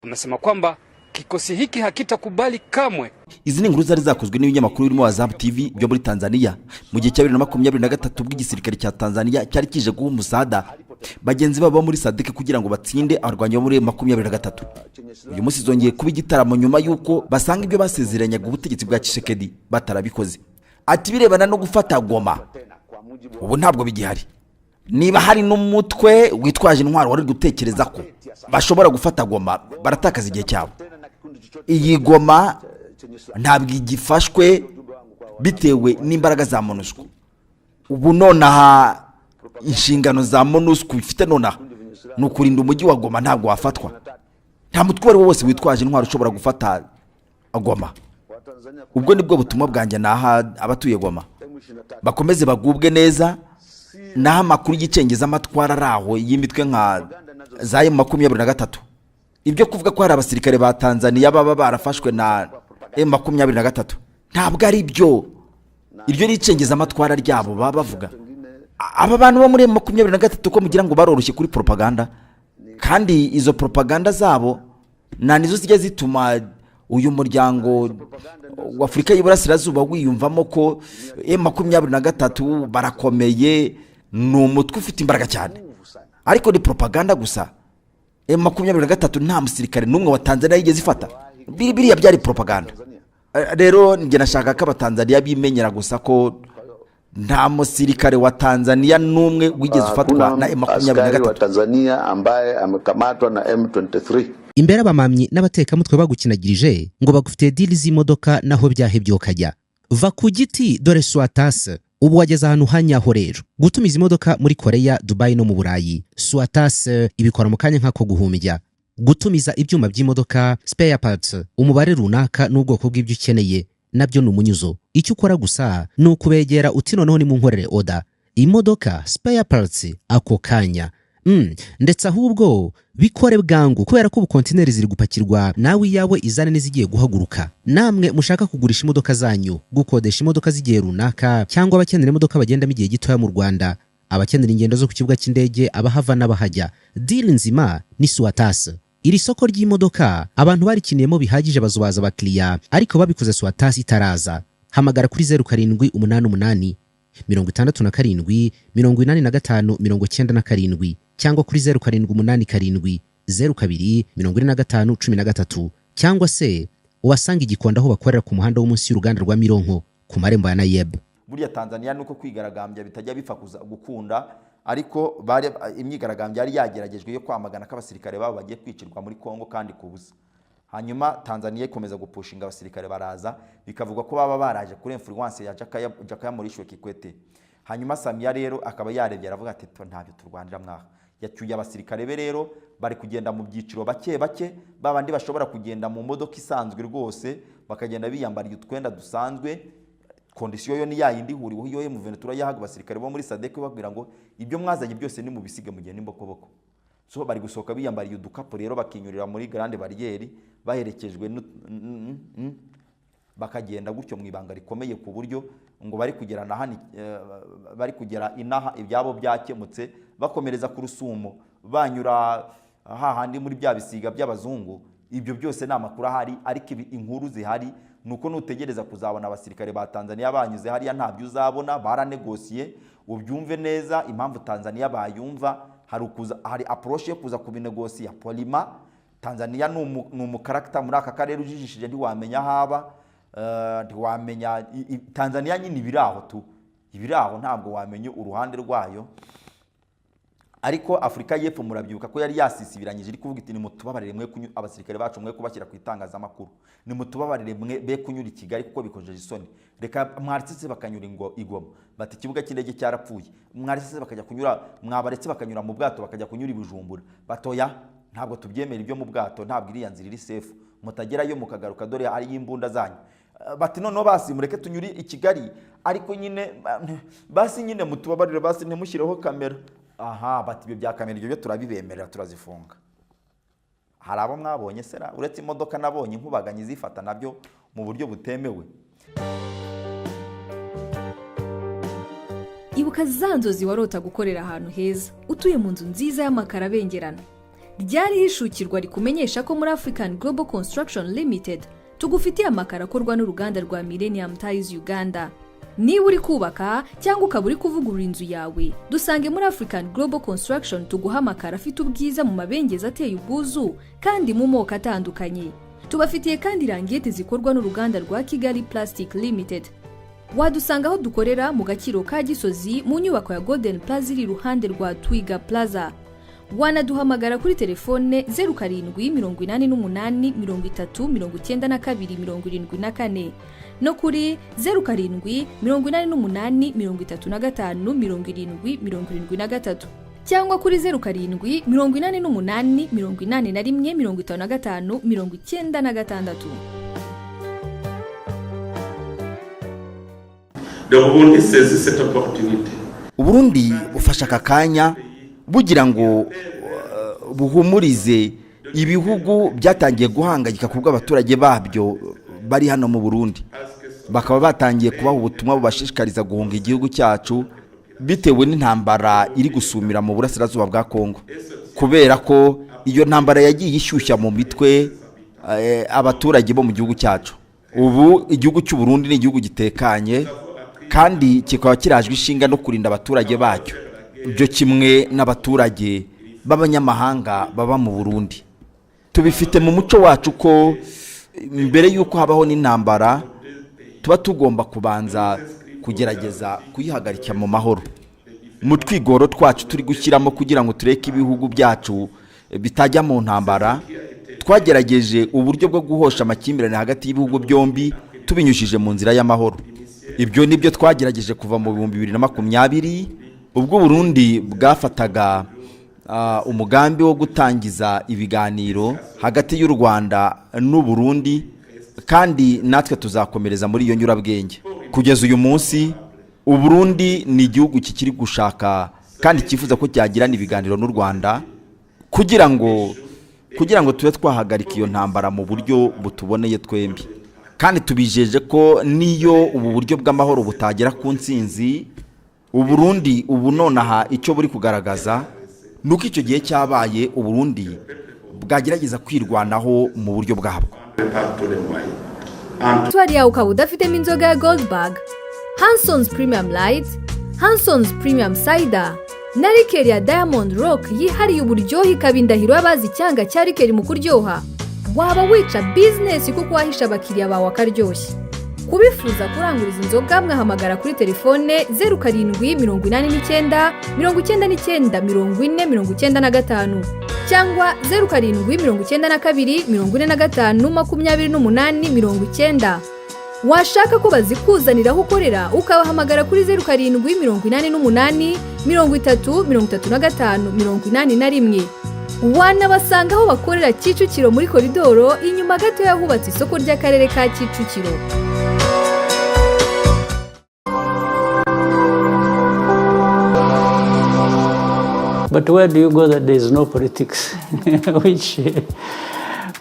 unasema kwamba kikosi hiki hakitakubali kamwe. Izi ni inkuru zari zakozwe n'ibinyamakuru birimo Azam TV byo muri Tanzania mu gihe cya 2023 bw'igisirikare cya Tanzania cyari kije guha umusada bagenzi babo muri SADC kugira ngo batsinde abarwanya muri 2023. Uyu munsi zongeye kuba igitaramo nyuma yuko basanga ibyo basezeranyaga ubutegetsi bwa Tshisekedi batarabikoze. Ati birebana no gufata Goma ubu ntabwo bigihari. Niba hari n'umutwe witwaje intwaro wari gutekereza ko bashobora gufata Goma baratakaza igihe cyabo. Iyi Goma ntabwo igifashwe bitewe n'imbaraga za MONUSCO. Ubu nonaha inshingano za MONUSCO ifite nonaha no kurinda umujyi wa Goma ntabwo wafatwa. Nta mutwe wose witwaje intwaro ushobora gufata Goma. Ubwo nibwo butumwa bwanjye naha abatuye Goma. Bakomeze bagubwe neza naha makuru y'icengeza amatwara raho y'imitwe nka za M23. Ibyo kuvuga ko hari abasirikare ba Tanzania baba barafashwe na M23 ntabwo ari byo. Iryo ricengeza amatwara ryabo baba bavuga. Aba bantu bo muri M23 ko mugira ngo baroroshye kuri propaganda, kandi izo propaganda zabo nizo zijya zituma uyu muryango wa Afrika y'Iburasirazuba wiyumvamo ko M23 barakomeye, n'umutwe ufite imbaraga cyane. Ariko ni propaganda gusa. M23 nta musirikare n'umwe wa Tanzania yigeze ifata. Biriya byari propaganda. Rero nge nashaka ko abatanzania bimenyera gusa ko nta musirikare wa Tanzania n'umwe wigeze ufatwa na M23 wa Tanzania ambaye amekamatwa na M23. Imbere abamamyi n'abatekamutwe bagukinagirije ngo bagufite deal z'imodoka naho byahebyo kajya. Va ku giti dore Swatas ubu wageze ahantu hanyaho rero. Gutumiza imodoka muri Korea, Dubai no mu Burayi. Swatas ibikora mu kanya nkako guhumbya. Gutumiza ibyuma by'imodoka, spare parts, umubare runaka n'ubwoko bw'ibyo ukeneye nabyo n'umunyuzo. Icyo ukora gusa ni ukubegera uti noneho ni mu nkorere order imodoka spare parts ako kanya. Ndetse ahubwo bikore bwangu kubera ko ubukontineri ziri gupakirwa nawe yawe izane nizigiye guhaguruka. Namwe mushaka kugurisha imodoka zanyu, gukodesha imodoka zigiye runaka, cyangwa abakenera imodoka bagenda migiye gitoya mu Rwanda, abakenera ingendo zo ku kibuga cy'indege, abahava n'abahajya, deal nzima ni Swatas. Iri soko ry'imodoka abantu barikiniyemo bihagije bazobaza abakiriya, ariko babikoze Swatas itaraza. Hamagara kuri 0788 67 85 97 cyangwa kuri 0787 02 45 13 cyangwa se ubasanga igikonda aho bakorera ku muhanda wo munsi y'uruganda rwa Mironko ku marembo ya Nayeb. Buriya Tanzania nuko kwigaragambya bitajya bipfa gukunda, ariko bari imyigaragambya yari yageragejwe yo kwamagana k'abasirikare babo bagiye kwicirwa muri Kongo kandi kubuza. Hanyuma Tanzania ikomeza gupushinga abasirikare baraza, bikavugwa ko baba baraje kuri influence ya Jakaya Mrisho Kikwete. Hanyuma Samia rero akaba yarebye aravuga ati ntabyo turwanira mwaha. Yacyuye abasirikare be rero bari kugenda mu byiciro bake bake, babandi bashobora kugenda mu modoka isanzwe rwose bakagenda biyambariye utwenda dusanzwe. Kondisiyo yo ni yayindi huriho yo M23 yahaga abasirikare bo muri SADC babwira ngo ibyo mwazanye byose ni mu bisige mu gihe n'imbokoboko. So bari gusohoka biyambariye udukapo rero bakinyurira muri Grande Barriere baherekejwe bakagenda gutyo mu ibanga rikomeye ku buryo ngo bari kugera na hani bari kugera inaha ibyabo byakemutse bakomereza ku Rusumo banyura hahandi muri bya bisiga by'abazungu. Ibyo byose n'amakuru ahari, ariko inkuru zihari nuko nutegereza kuzabona abasirikare ba Tanzania banyuze hariya ntabyo uzabona. Baranegosiye ubyumve neza impamvu Tanzania bayumva. Hari approach yo kuza kubinegosia polima. Tanzania numu character muri aka karere ujijishije ntiwamenya haba, ntiwamenya Tanzania nyine ibiraho tu, ibiraho ntabwo wamenye uruhande rwayo. Ariko Afrika y'Epfo murabyuka ko yari yasisibiranyije iri kuvuga iti ni mutubabarire mwe abasirikare bacu mwe kubashyira ku itangazamakuru, ni mutubabarire mwe be kunyura i Kigali kuko bikojeje isoni. Reka mwaritse bakanyura Igoma bati ikibuga cy'indege cyarapfuye, mwaritse bakajya kunyura, mwabaretse bakanyura mu bwato bakajya kunyura i Bujumbura. Batoya ntabwo tubyemera ibyo mu bwato, ntabwo iri yanzira iri safe, mutagerayo mukagaruka dore ari imbunda zanyu. Bati none basi mureke tunyuri i Kigali, ariko nyine basi nyine mutubabarire basi ntimushyireho kamera. Aha, bati ibyo bya kamera ibyo turabibemerera turazifunga. Hari abo mwabonye sera uretse imodoka nabonye nkubaganye zifata nabyo mu buryo butemewe. Ibuka za nzozi warota gukorera ahantu heza, utuye mu nzu nziza y'amakara bengerana. ryari hishukirwa rikumenyesha ko muri African Global Construction Limited tugufitiye amakaro akorwa n'uruganda rwa Millennium Tiles Uganda. Niba uri kubaka cyangwa ukaba uri kuvugurura inzu yawe, dusange muri African Global Construction tuguha amakaro afite ubwiza mu mabengeza ateye ubwuzu kandi mu moko atandukanye. Tubafitiye kandi rangete zikorwa n'uruganda rwa Kigali Plastic Limited. Wadusanga aho dukorera mu Gakiro ka Gisozi mu nyubako ya Golden Plaza iri iruhande rwa Twiga Plaza. Wanaduhamagara kuri telefone 0788309274 no kuri 0788357073 cyangwa kuri 0788815596. Uburundi ufasha aka kanya bugira ngo buhumurize ibihugu byatangiye guhangayika kubwo abaturage babyo bari hano mu Burundi, bakaba batangiye kubaha ubutumwa bubashishikariza guhunga igihugu cyacu bitewe n'intambara iri gusumira mu burasirazuba bwa Kongo, kubera ko iyo ntambara yagiye ishyushya mu mitwe abaturage bo mu gihugu cyacu. Ubu igihugu cy'u Burundi ni igihugu gitekanye kandi kikaba kirajwe ishinga no kurinda abaturage bacyo, byo kimwe n'abaturage b'abanyamahanga baba mu Burundi. Tubifite mu muco wacu ko mbere yuko habaho n'intambara tuba tugomba kubanza kugerageza kuyihagarika mu mahoro. Mu twigoro twacu turi gushyiramo kugira ngo tureke ibihugu byacu bitajya mu ntambara, twagerageje uburyo bwo guhosha amakimbirane hagati y'ibihugu byombi tubinyujije mu nzira y'amahoro. Ibyo nibyo twagerageje kuva mu 2020 ubwo Burundi bwafataga umugambi wo gutangiza ibiganiro hagati y'u Rwanda n'u Burundi, kandi natwe tuzakomereza muri iyo nyurabwenge. Kugeza uyu munsi u Burundi ni igihugu kikiri gushaka kandi kifuza ko cyagirana ibiganiro n'u Rwanda kugira ngo tube twahagarika iyo ntambara mu buryo butuboneye twembi, kandi tubijeje ko niyo ubu buryo bw'amahoro butagera ku ntsinzi, u Burundi ubu nonaha icyo buri kugaragaza nuko icyo gihe cyabaye u Burundi bwagerageza kwirwanaho mu buryo bwabwo. Twari yawe ukaba udafitemo inzoga ya Goldberg, Hanson's Premium Light, Hanson's Premium Cider na rikeri ya Diamond Rock yihariye uburyohe ikaba indahiro y'abazi icyanga cya rikeri mu kuryoha. Waba wica business kuko wahisha abakiriya bawe akaryoshye. Kubifuza kuranguriza inzoga mwahamagara kuri telefone 0789994095 cyangwa 0792452890. Washaka ko bazikuzanira aho ukorera ukabahamagara kuri 0788303581. Wanabasanga aho bakorera Kicukiro muri koridoro inyuma gato yahubatse isoko ry'akarere ka Kicukiro. But where do you go that there is no politics?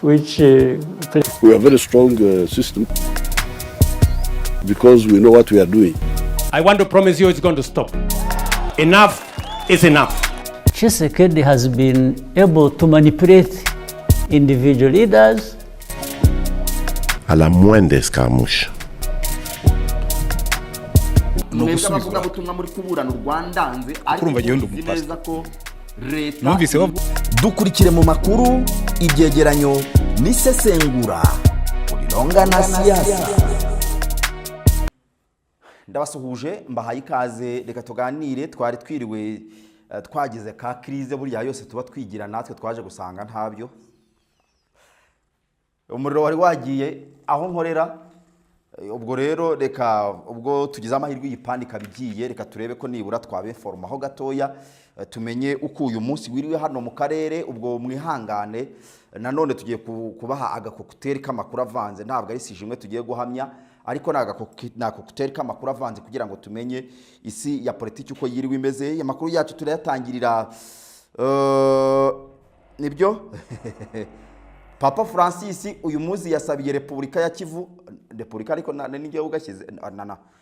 which we have a very strong system because we know what we are doing. I want to promise you it's going to stop. Enough is enough. Tshisekedi has been able to manipulate individual leaders. À la moindre escarmouche. Dukurikire mu makuru, ibyegeranyo n'isesengura Urilonga na siasa. Ndabasuhuje mbahaye ikaze, reka tuganire. Twari twiriwe twagize ka krize burya yose tuba twigira, natwe twaje gusanga ntabyo. Umuriro wari wagiye aho nkorera, ubwo rero reka ubwo tugize amahirwe y'ipandika bigiye, reka turebe ko nibura twabeforma ho gatoya tumenye uko uyu munsi wiriwe hano mu karere. Ubwo mwihangane, nanone tugiye kubaha agakokuteri k'amakuru avanze, ntabwo ari sijimwe tugiye guhamya, ariko n'agakokuteri k'amakuru avanze kugira ngo tumenye isi ya politiki uko yiriwe imeze. Amakuru yacu turayatangirira nibyo Papa Francis uyu munsi yasabiye Repubulika ya Kivu Repubulika ariko n'ingiye ugashyize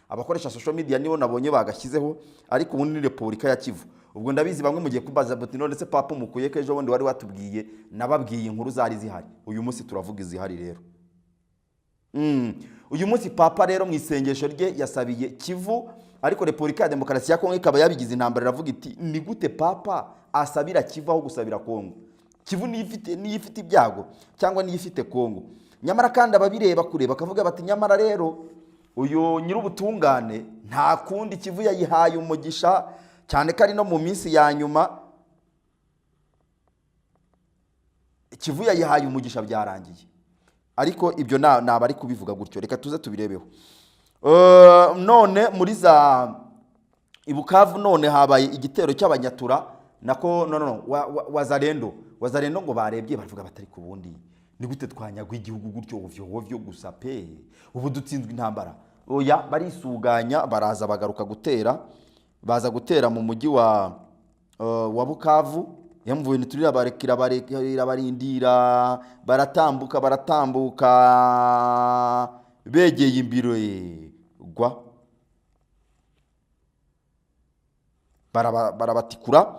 abakoresha social media nibo nabonye bagashyizeho ariko ubundi ni Repubulika ya Kivu. Ubwo ndabizi bamwe mugiye kubaza buti none se papa mukuye ko ejo bundi wari watubwiye nababwiye inkuru zari zihari. Uyu munsi turavuga izihari rero. Uyu munsi papa rero mu isengesho rye yasabiye Kivu, ariko Repubulika ya Demokarasi ya Kongo ikaba yabigize intambara, iravuga iti ni gute papa asabira Kivu aho gusabira Kongo? Kivu ni ifite ibyago cyangwa ni ifite Kongo? Nyamara kandi ababireba kure bakavuga bati nyamara rero uyu nyir'ubutungane nta kundi Kivu yayihaye umugisha, cyane kari no mu minsi ya nyuma Kivu yayihaye umugisha byarangiye. Ariko ibyo nabari kubivuga gutyo, reka tuze tubirebeho. None muri za Ibukavu none habaye igitero cy'abanyatura nako wazarendo ngo barebye bavuga batari ku bundi ni gute twanyagwa igihugu gutyo ovyo gusa pe, ubu dutsinzwe intambara. Oya, barisuganya baraza bagaruka gutera, baza gutera mu mujyi wa Bukavu. Yamvuye niturira barekira barindira baratambuka begeye imbiro gwa barabatikura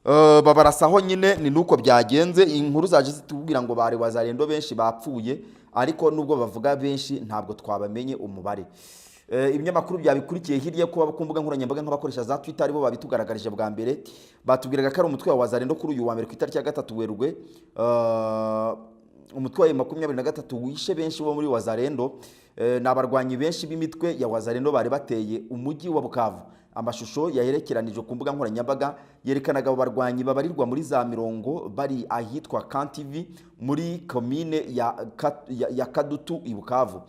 babarasaho nyine. Ni nuko byagenze. Inkuru zaje zitubwira ngo bari wazarendo benshi bapfuye, ariko nubwo bavuga benshi ntabwo twabamenye umubare. Ibinyamakuru byabikurikiye hirya ko ku mbuga nkoranyambaga nk'abakoresha za Twitter aribo babitugaragarije bwa mbere, batubwiraga ko ari umutwe wa wazarendo kuri uyu wa mbere ku itariki ya 3 Werurwe. Umutwe wa 23 wishe benshi bo muri wazarendo. N'abarwanyi benshi b'imitwe ya wazarendo bari bateye umujyi wa Bukavu. Amashusho yaherekeranije ku mbuga nkoranyambaga yerekanaga abo barwanyi babarirwa muri za mirongo bari ahitwa Kantivi muri commune ya Kadutu i Bukavu.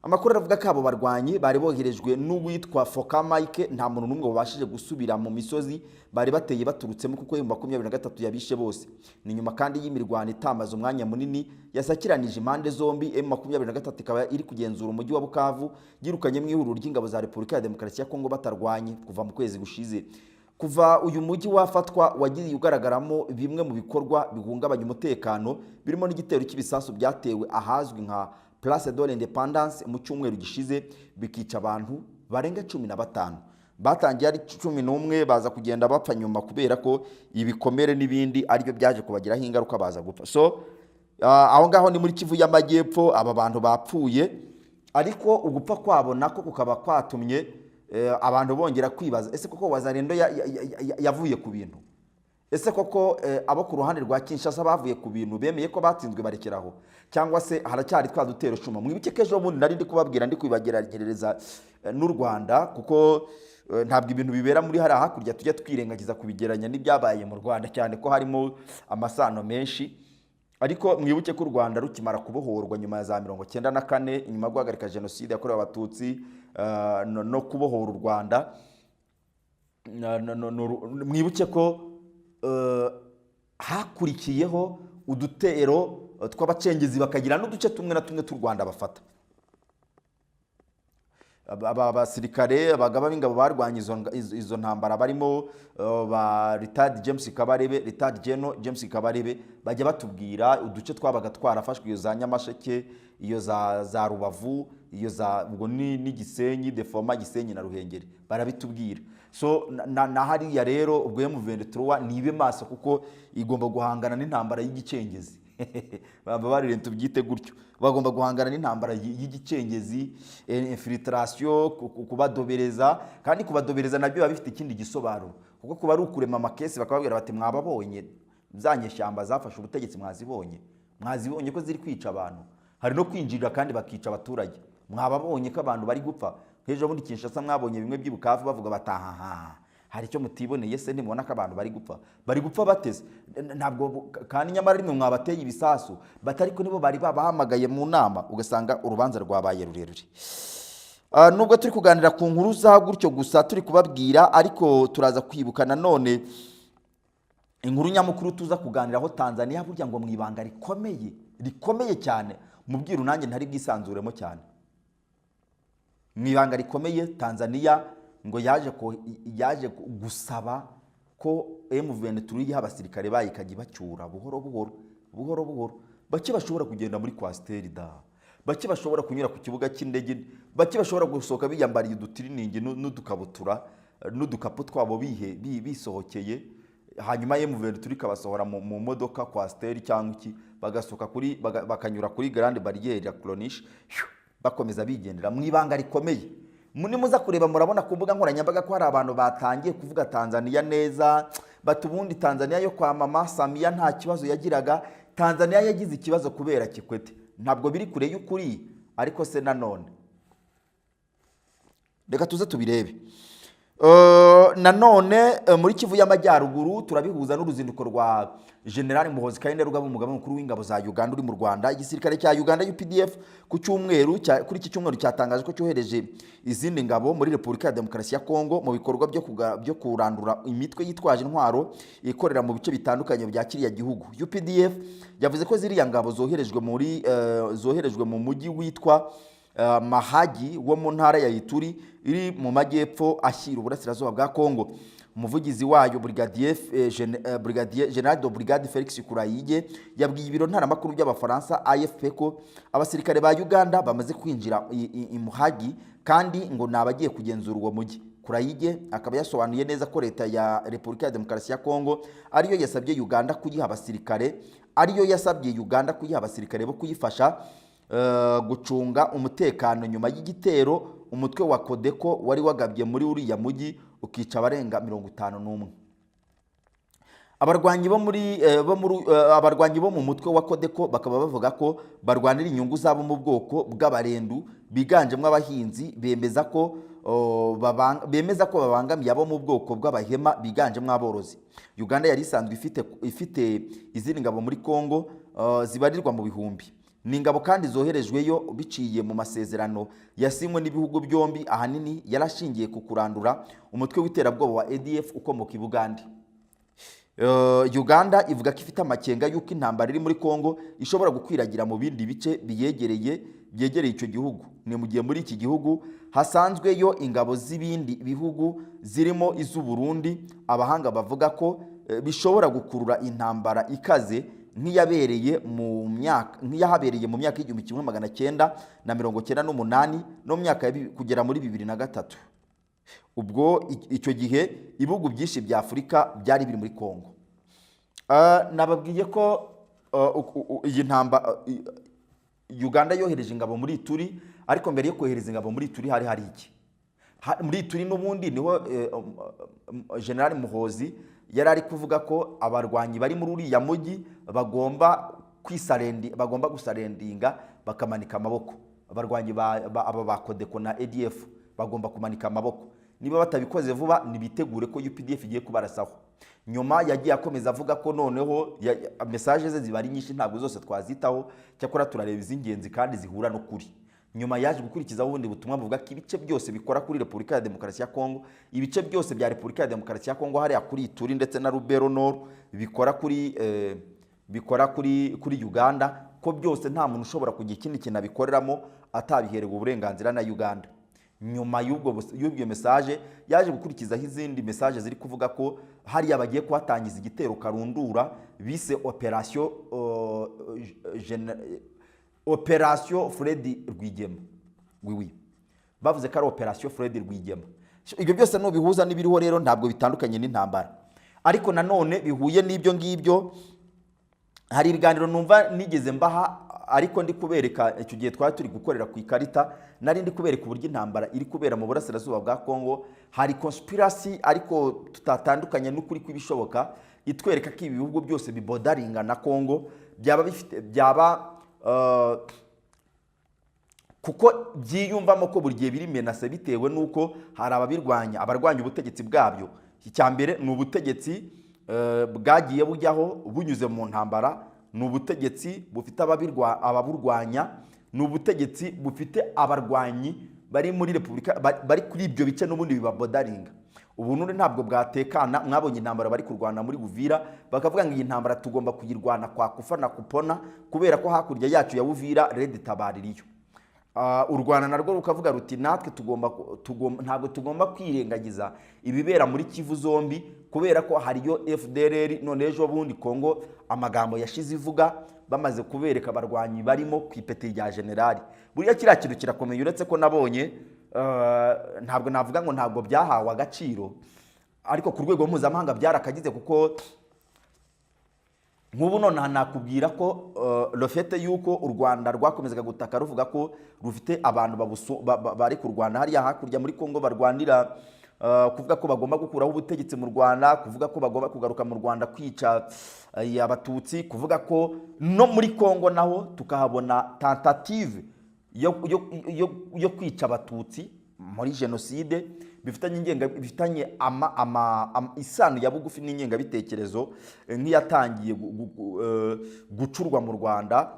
Amakuru aravuga ko abo barwanyi bari boherejwe n'uwitwa Foka Mike, nta muntu numwe wabashije gusubira mu misozi bari bateye baturutsemo kuko 23 yabishe bose. Ni nyuma kandi y'imirwano itamaze umwanya munini yasakiranije impande zombi. M23 ikaba iri kugenzura umujyi wa Bukavu yirukanye mu ihuriro ry'ingabo za Repubulika ya Demokarasi ya Kongo batarwanye kuva mu kwezi gushize. Kuva uyu mujyi wafatwa wagiye ugaragaramo bimwe mu bikorwa bihungabanya umutekano, birimo n'igitero cy'ibisasu byatewe ahazwi nka Place de l'Independance mu cyumweru gishize bikica abantu barenga 15. Batangiye ari 11 baza kugenda bapfa nyuma kubera ko ibikomere n'ibindi aribyo byaje kubagiraho ingaruka baza gupfa. So aho ngaho ni muri Kivu y'Amajyepfo aba bantu bapfuye, ariko ugupfa kwabo nako kukaba kwatumye abantu bongera kwibaza ese koko wazarendo yavuye ku bintu? Ese koko abo ku ruhande rwa Kinshasa bavuye ku bintu bemeye ko batsinzwe barekeraho, cyangwa se haracyari twa dutero shuma? Mwibuke kejo bundi nari ndi kubabwira ndi kwibagerereza n'u Rwanda, kuko ntabwo ibintu bibera muri hari hakurya tujya twirengagiza kubigeranya n'ibyabaye mu Rwanda, cyane ko harimo amasano menshi. Ariko mwibuke ko u Rwanda rukimara kubohorwa nyuma ya za 1994 nyuma guhagarika genocide yakorewe abatutsi no kubohora u Rwanda, mwibuke ko hakurikiyeho udutero tw'abacengezi bakagira n'uduce tumwe na tumwe t'u Rwanda bafata. Abasirikare abagaba b'ingabo barwanye izo ntambara barimo ba Retired James Kabarebe, Retired General James Kabarebe, bajya batubwira uduce twabaga twarafashwe, iyo za Nyamasheke, iyo za Rubavu, iyo za ubwo ni Gisenyi, Defoma, Gisenyi na Ruhengeri, barabitubwira. So na hariya rero ubwo M23 nibe maso kuko igomba guhangana n'intambara y'igicengezi. Baba barire tubyite gutyo, bagomba guhangana n'intambara y'igicengezi, infiltration, kubadobereza. Kandi kubadobereza nabyo babifite ikindi gisobanuro, kuko kuba ari ukurema amakesi bakababwira bati mwababonye zanyeshyamba zafashe ubutegetsi, mwazibonye ko ziri kwica abantu, hari no kwinjirira kandi bakica abaturage, mwababonye ko abantu bari gupfa. Hejo muri Kinshasa mwabonye bimwe by'Ibukavu bavuga bataha hari cyo mutiboneye se nimubona ko abantu bari gupfa bateze. Ntabwo kandi nyamara rimwe mwabateye ibisasu batari ko nibo bari babahamagaye mu nama, ugasanga urubanza rwabaye rurerure. Nubwo turi kuganira ku nkuru za gutyo gusa turi kubabwira, ariko turaza kwibuka nanone inkuru nyamukuru tuza kuganiraho Tanzania burya ngo mwibanga rikomeye cyane, mubwira nanjye ntari bwisanzuremo cyane. Mwibanga rikomeye Tanzania ngo yaje gusaba ko M23 y'abasirikare bayikajya bacyura buhoro buhoro bake bashobora kugenda muri kwasteri da, bake bashobora kunyura ku kibuga cy'indege, bake bashobora gusohoka biyambariye udutiriningi n'udukabutura n'udukapu twabo bisohokeye, hanyuma M23 ikabasohora mu modoka Coaster cyangwa iki, bagasohoka bakanyura kuri Grande Barriere ya Clonish, bakomeza bigendera mu ibanga rikomeye. Muza kureba murabona ku mbuga nkoranyambaga ko hari abantu batangiye kuvuga Tanzania neza, batubundi Tanzania yo kwa Mama Samia nta kibazo yagiraga, Tanzania yagize ikibazo kubera Kikwete. Ntabwo biri kure y'ukuri, ariko se nanone reka tuze tubirebe. Nanone muri Kivu y'Amajyaruguru turabihuza n'uruzinduko rwa General Muhoozi Kainerugaba, umugaba mukuru w'ingabo za Uganda uri mu Rwanda. Igisirikare cya Uganda UPDF kuri iki cyumweru cyatangaje ko cyohereje izindi ngabo muri Repubulika ya Demokarasi ya Kongo mu bikorwa byo kurandura imitwe yitwaje intwaro ikorera mu bice bitandukanye bya kiriya gihugu. UPDF yavuze ko ziriya ngabo zoherejwe mu mujyi witwa Mahagi wo mu ntara ya Ituri iri mu majyepfo ashyira uburasirazuba bwa Kongo. Umuvugizi wayo Brigadier General de Brigade Felix Kurayige yabwiye ibiro ntaramakuru by'Abafaransa AFP ko abasirikare ba Uganda bamaze kwinjira i Mahagi kandi ngo nabagiye kugenzura uwo mujyi. Kurayige akaba yasobanuye neza ko leta ya Repubulika ya Demokarasi ya Kongo ariyo yasabye Uganda kuyiha abasirikare bo kuyifasha gucunga umutekano nyuma y'igitero umutwe wa Kodeko wari wagabye muri uriya mujyi ukica abarenga 51. Abarwanyi bo mu mutwe wa Kodeko bakaba bavuga ko barwanira inyungu zabo mu bwoko bw'abarendu biganjemo abahinzi, bemeza ko babangamiye abo mu bwoko bw'abahema biganjemo aborozi. Uganda yari isanzwe ifite izindi ngabo muri Kongo zibarirwa mu bihumbi. Ni ingabo kandi zoherejweyo biciye mu masezerano yasinywe n'ibihugu byombi, ahanini yarashingiye ku kurandura umutwe w'iterabwoba wa ADF ukomoka i Bugande. Uganda ivuga ko ifite amakenga y'uko intambara iri muri Kongo ishobora gukwiragira mu bindi bice byegereye icyo gihugu. Ni mu gihe muri iki gihugu hasanzweyo ingabo z'ibindi bihugu zirimo iz'u Burundi. Abahanga bavuga ko bishobora gukurura intambara ikaze nk'iyahabereye mu myaka y'1998 no mu myaka kugera muri 2003. Ubwo icyo gihe ibihugu byinshi bya Afurika byari biri muri Kongo. Nababwiye ko iyi ntambara Uganda yohereje ingabo muri Ituri, ariko mbere yo kohereza ingabo muri Ituri hari iki? Muri Ituri n'ubundi niho General Muhoozi yari ari kuvuga ko abarwanyi bari muri uriya mujyi bagomba gusarendinga bakamanika amaboko. Abarwanyi ba Kodeko na ADF bagomba kumanika amaboko. Niba batabikoze vuba nibitegure ko UPDF igiye kubarasaho. Nyuma yagiye akomeza avuga ko noneho message ze zibari nyinshi ntabwo zose twazitaho, cyakora turareba iz'ingenzi kandi zihura no kuri. Nyuma yaje gukurikiza ubundi butumwa buvuga ko ibice byose bikora kuri Repubulika ya Demokarasi ya Kongo, ibice byose bya Repubulika ya Demokarasi ya Kongo hariya kuri Ituri ndetse na Rubero Nord bikora kuri Uganda, ko byose nta muntu ushobora kugira ikindi kintu abikoreramo atabiherewe uburenganzira na Uganda. Nyuma y'ubwo message yaje gukurikizaho izindi message ziri kuvuga ko hariya bagiye kuhatangiza igitero karundura bise Operation Fred Rwigema. Bavuze ko ari Operation Fred Rwigema. Ibyo byose no bihuza n'ibiriho rero ntabwo bitandukanye n'intambara. Ariko nanone bihuye n'ibyo ngibyo, hari ibiganiro numva nigeze mbaha, ariko ndi kubereka icyo gihe twari turi gukorera ku ikarita, nari ndi kubereka uburyo intambara iri kubera mu burasirazuba bwa Kongo. Hari conspiracy ariko tutatandukanye n'ukuri kw'ibishoboka itwereka ko ibi bihugu byose bibodaringa na Kongo byaba kuko byiyumvamo ko buri gihe biri menase bitewe nuko hari abarwanya ubutegetsi bwabyo. Icyambere ni ubutegetsi bwagiye bujyaho bunyuze mu ntambara, ni ubutegetsi bufite ababurwanya, ni ubutegetsi bufite abarwanyi bari muri Repubulika bari kuri ibyo bice n'ubundi bibabodaringa. Ubu none ntabwo bwatekana. Mwabonye intambara bari kurwana muri Buvira, bakavuga ngo iyi ntambara tugomba kuyirwana kwa kufa na kupona kubera ko hakurya yacu ya Buvira Red Tabara iriyo. U Rwanda narwo rukavuga ruti natwe ntabwo tugomba kwirengagiza ibibera muri Kivu zombi kubera ko hariyo FDLR. None ejo bundi Kongo amagambo yashize ivuga bamaze kubereka abarwanyi barimo ku ipeti rya generali. Buriya kiriya kintu kirakomeye, uretse ko nabonye ntabwo navuga ngo ntabwo byahawe agaciro, ariko ku rwego mpuzamahanga byarakagize, kuko nk'ubu none nakubwira ko rofete yuko u Rwanda rwakomezaga gutaka ruvuga ko rufite abantu bari ku Rwanda hariya hakurya muri Kongo barwanira kuvuga ko bagomba gukuraho ubutegetsi mu Rwanda, kuvuga ko bagomba kugaruka mu Rwanda kwica abatutsi, kuvuga ko no muri Kongo naho tukahabona tentative yo kwica abatutsi muri genocide, bifitanye isano ya bugufi n'ingengabitekerezo nk'iyatangiye gucurwa mu Rwanda,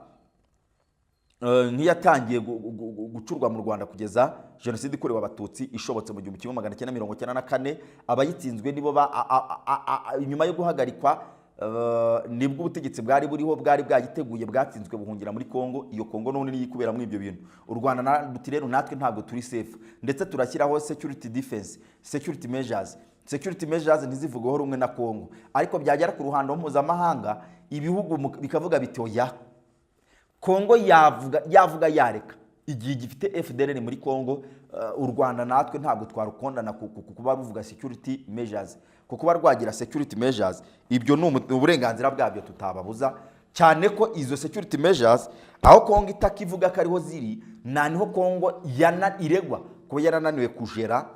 kugeza genocide ikorewe abatutsi ishobotse mu 1994. Abayitsinzwe nibo nyuma yo guhagarikwa nibwo ubutegetsi bwari buriho bwari bwagiteguye bwatsinzwe buhungira muri Kongo. Iyo Kongo none niyo ikubera muri ibyo bintu. U Rwanda duti rero natwe ntabwo turi safe, ndetse turashyiraho security defense, security measures ntizivugwaho rumwe na Kongo, ariko byagera ku ruhando mpuzamahanga ibihugu bikavuga biti oya, Kongo yavuga yareka igihe gifite FDLR muri Kongo. U Rwanda natwe ntabwo twarukondana kuba ruvuga security measures, kuko barwagira security measures, ibyo ni uburenganzira bwabyo tutababuza, cyane ko izo security measures aho Kongo itakivuga ko ariho ziri, niho Kongo iregwa kuba yarananiwe kujera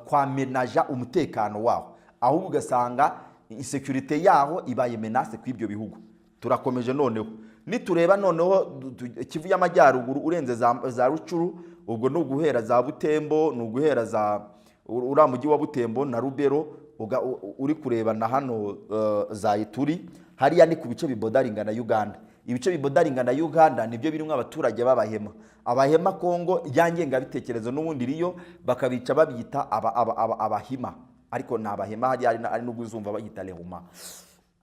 kwamenaja umutekano waho, ahubwo ugasanga insecurity yaho ibaye menace kw'ibyo bihugu. Turakomeje noneho nitureba noneho Kivu y'Amajyaruguru urenze za Rucuru, ubwo no guhera za Butembo, no guhera za uramugi wa Butembo na Rubero, uri kureba na hano za Ituri, hariya ni ku bice bibodaringa na Uganda. Ibice bibodaringa na Uganda nibyo birimo abaturage abahema Kongo yangenga bitekerezo n'ubundi riyo bakabica babita abahima, ariko nabahema ari no guzumva bayita lehuma.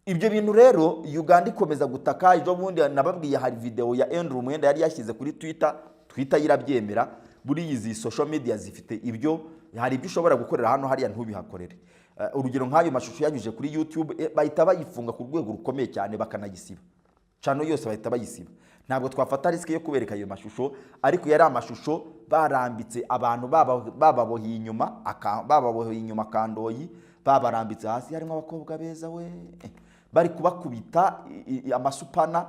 Ibyo bintu rero Uganda ikomeza gutaka. Ejo bundi nababwiye hari video ya Andrew Mwenda yari yashyize kuri Twitter yirabyemera. Buri izi social media zifite ibyo, hari ibyo ushobora gukorera hano hariya ntubihakorere. Urugero nk'ayo mashusho yanyuje kuri YouTube bahita bayifunga ku rwego rukomeye cyane bakanayisiba, chano yose bahita bayisiba. Ntabwo twafata risk yo kubereka ayo mashusho, ariko yari amashusho barambitse abantu bababohiye inyuma kandoyi, babarambitse hasi, harimo abakobwa beza we bari kubakubita amasupana.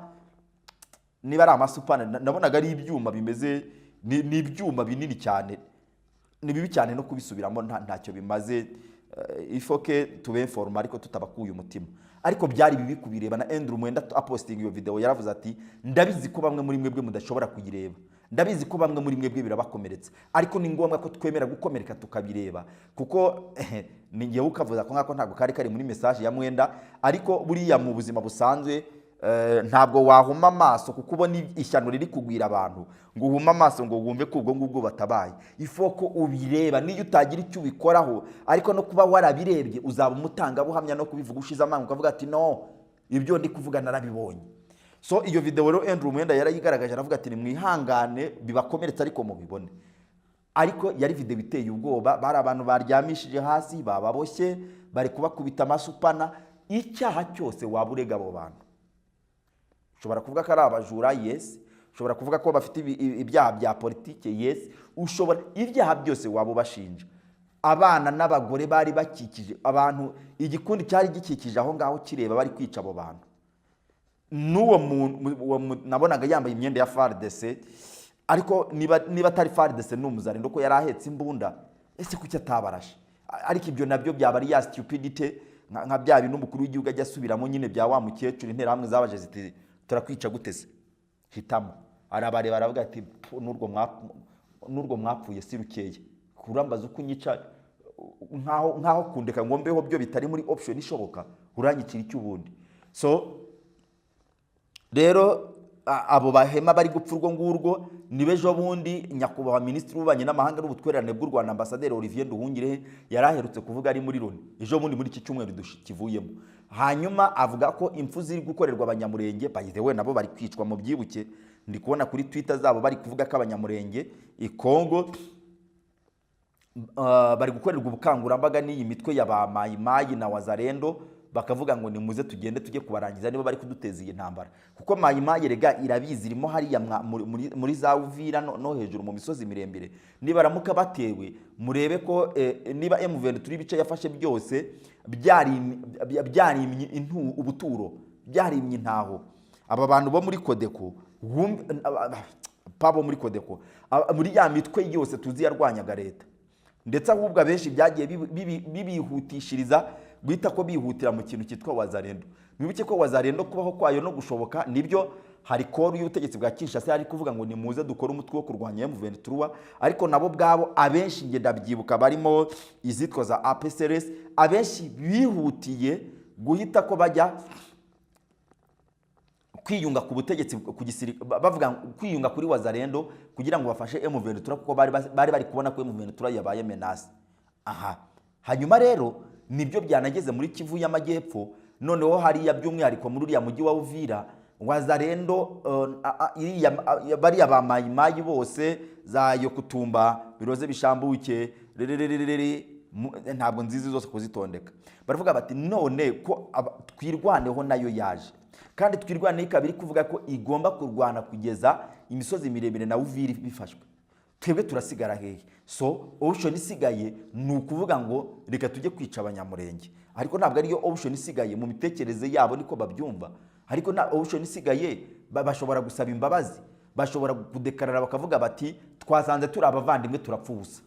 Niba ari amasupana nabonaga ari ibyuma bimeze n'ibyuma binini cyane, ni bibi cyane no kubisubiramo ntacyo bimaze. Ifoke tube informa ariko tutabakuye umutima, ariko byari bibi kubireba. Na Andrew Mwenda aposting iyo video yaravuze ati ndabizi ko bamwe muri mwebwe mudashobora kuyireba, ndabizi ko bamwe muri mwebwe birabakomeretsa, ariko ni ngombwa ko twemera gukomereka tukabireba, kuko ningiye ukavuza ko nkako ntabwo kari muri message ya Mwenda. Ariko buriya mu buzima busanzwe ntabwo wahuma amaso kuko ubona ishyano riri kugwira abantu ngo uhuma amaso ngo wumve ko ubwo ngubwo batabaye. Ifoko ubireba niyo utagira icyo ubikoraho, ariko no kuba warabirebye uzaba umutanga buhamya no kubivuga ushize amanga ukavuga ati no, ibyo ndi kuvuga narabibonye. So iyo video rero Andrew Mwenda yarayigaragaje aravuga ati nimwihangane bibakomeretsa ariko mubibone. Ariko yari video biteye ubwoba, bari abantu baryamishije hasi bababoshye bari kubakubita amasupana. Icyaha cyose waburega abo bantu, ushobora kuvuga ko ari abajura, yes. Ushobora kuvuga ko bafite ibyaha bya politike, yes. Ushobora ibyaha byose waba ubashinja. Abana n'abagore bari bakikije abantu, igikundi cyari gikikije aho ngaho kireba bari kwica abo bantu. N'uwo nabonaga yambaye imyenda ya FARDC, ariko niba atari FARDC n'umuzari ndoko yari ahetse imbunda, ese kuki atabarashe? Ariko ibyo nabyo byaba ari ya stupidity nka bya bintu umukuru w'igihugu ajya asubiramo nyine bya wa mukecuru intera hamwe zabaje ziti turakwica gutese hitamo. Arabare baravuga ati n'urwo mwapfuye sirukeye kurambaza uko unyica nkaho kundeka ngombeho byo bitari muri option ishoboka, uranyicira icyubundi. So rero abo bahema bari gupfurwa ngurwo nibejo bundi nyakubahwa Minisitiri w'Ububanyi n'Amahanga n'Ubutwererane bw'u Rwanda Ambassadeur Olivier Nduhungirehe yaraherutse kuvuga ari muri Loni ejo bundi muri iki cyumweru kivuyemo. Hanyuma avuga ko impfu ziri gukorerwa abanyamurenge bayizewe nabo bari kwicwa mu byibuke. Ndi kubona kuri Twitter zabo bari kuvuga ko abanyamurenge i Kongo bari gukorerwa ubukangurambaga n'iyi mitwe ya ba Mayi Mayi na Wazalendo bakavuga ngo nimuze tugende tujye kubarangiza niba bari kuduteza iyi ntambara, kuko mayimayi rega irabizi irimo hariya muri za Uvira no hejuru mu misozi mirembire. Niba ramuka batewe murebe ko niba M23 ibice yafashe byose byarimye ubuturo, byarimye intaho. Aba bantu bo muri Kodeko pabo muri Kodeko muri ya mitwe yose tuzi yarwanyaga leta, ndetse ahubwo abenshi byagiye bibihutishiriza guhita ko bihutira mu kintu cyitwa Wazalendo. Mwibuke ko Wazalendo kubaho kwayo no gushoboka nibyo hari koru y'ubutegetsi bwa Kinshasa ari kuvuga ngo nimuze dukora umutwe wo kurwanya M23, ariko nabo bwabo abenshi ngenda byibuka barimo izitwa za APCRS, abenshi bihutiye guhita ko bajya kwiyunga ku butegetsi ku gisirikare, bavuga kwiyunga kuri Wazalendo kugira ngo bafashe M23 kuko bari kubona ko M23 yabaye menace. Hanyuma rero nibyo byanageze muri Kivu y'Amajyepfo, noneho hariya by'umwihariko muri uriya mujyi wa Uvira Wazalendo bari abamayimayi bose za Yokutumba Biroze Bishambuke ntabwo nzizi zose kuzitondeka, baravuga bati none ko twirwaneho nayo yaje, kandi twirwane ikabiri kuvuga ko igomba kurwana kugeza imisozi miremire na Uvira bifashwe, twebwe turasigara hehe? So option isigaye ni ukuvuga ngo reka tujye kwica abanyamurenge, ariko ntabwo ariyo option isigaye mu mitekerereze yabo, niko babyumva. Ariko na option isigaye bashobora gusaba imbabazi, bashobora kudekarara bakavuga bati twasanze turi abavandimwe turapfuza,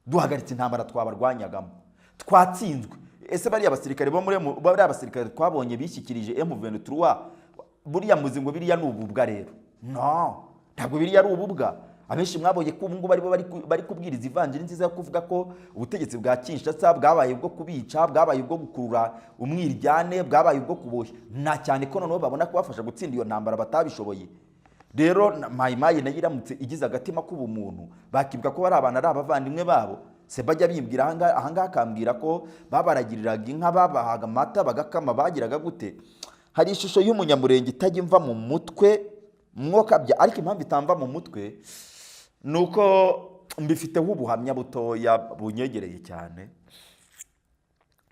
duhagaritse intambara twabarwanyagamo, twatsinzwe. Ese bari abasirikare bo bari abasirikare twabonye bishyikirije M23 buriya muzingo biriya n'ububwa rero? No, ntabwo biriya ari ububwa. Abenshi mwabonye ko ubungu bari kubwiriza ivanjiri nziza yo kuvuga ko ubutegetsi bwa Kinshasa bwabaye bwo kubica, bwabaye bwo gukurura umwiryane, bwabaye bwo kuboshya, na cyane ko noneho babona ko bafasha gutsinda iyo ntambara batabishoboye. Rero mayimayi nayo iramutse igize agatima k'ubumuntu bakibuka ko bari abantu ari abavandimwe babo, se bajya bimbwira ahangaha akambwira ko babaragiriraga inka, babahaga amata bagakama, bagiraga gute. Hari ishusho y'umunyamurenge itajya imva mu mutwe mwokabya, ariko impamvu itamva mu mutwe nuko mbifiteho ubuhamya butoya bunyegereye cyane,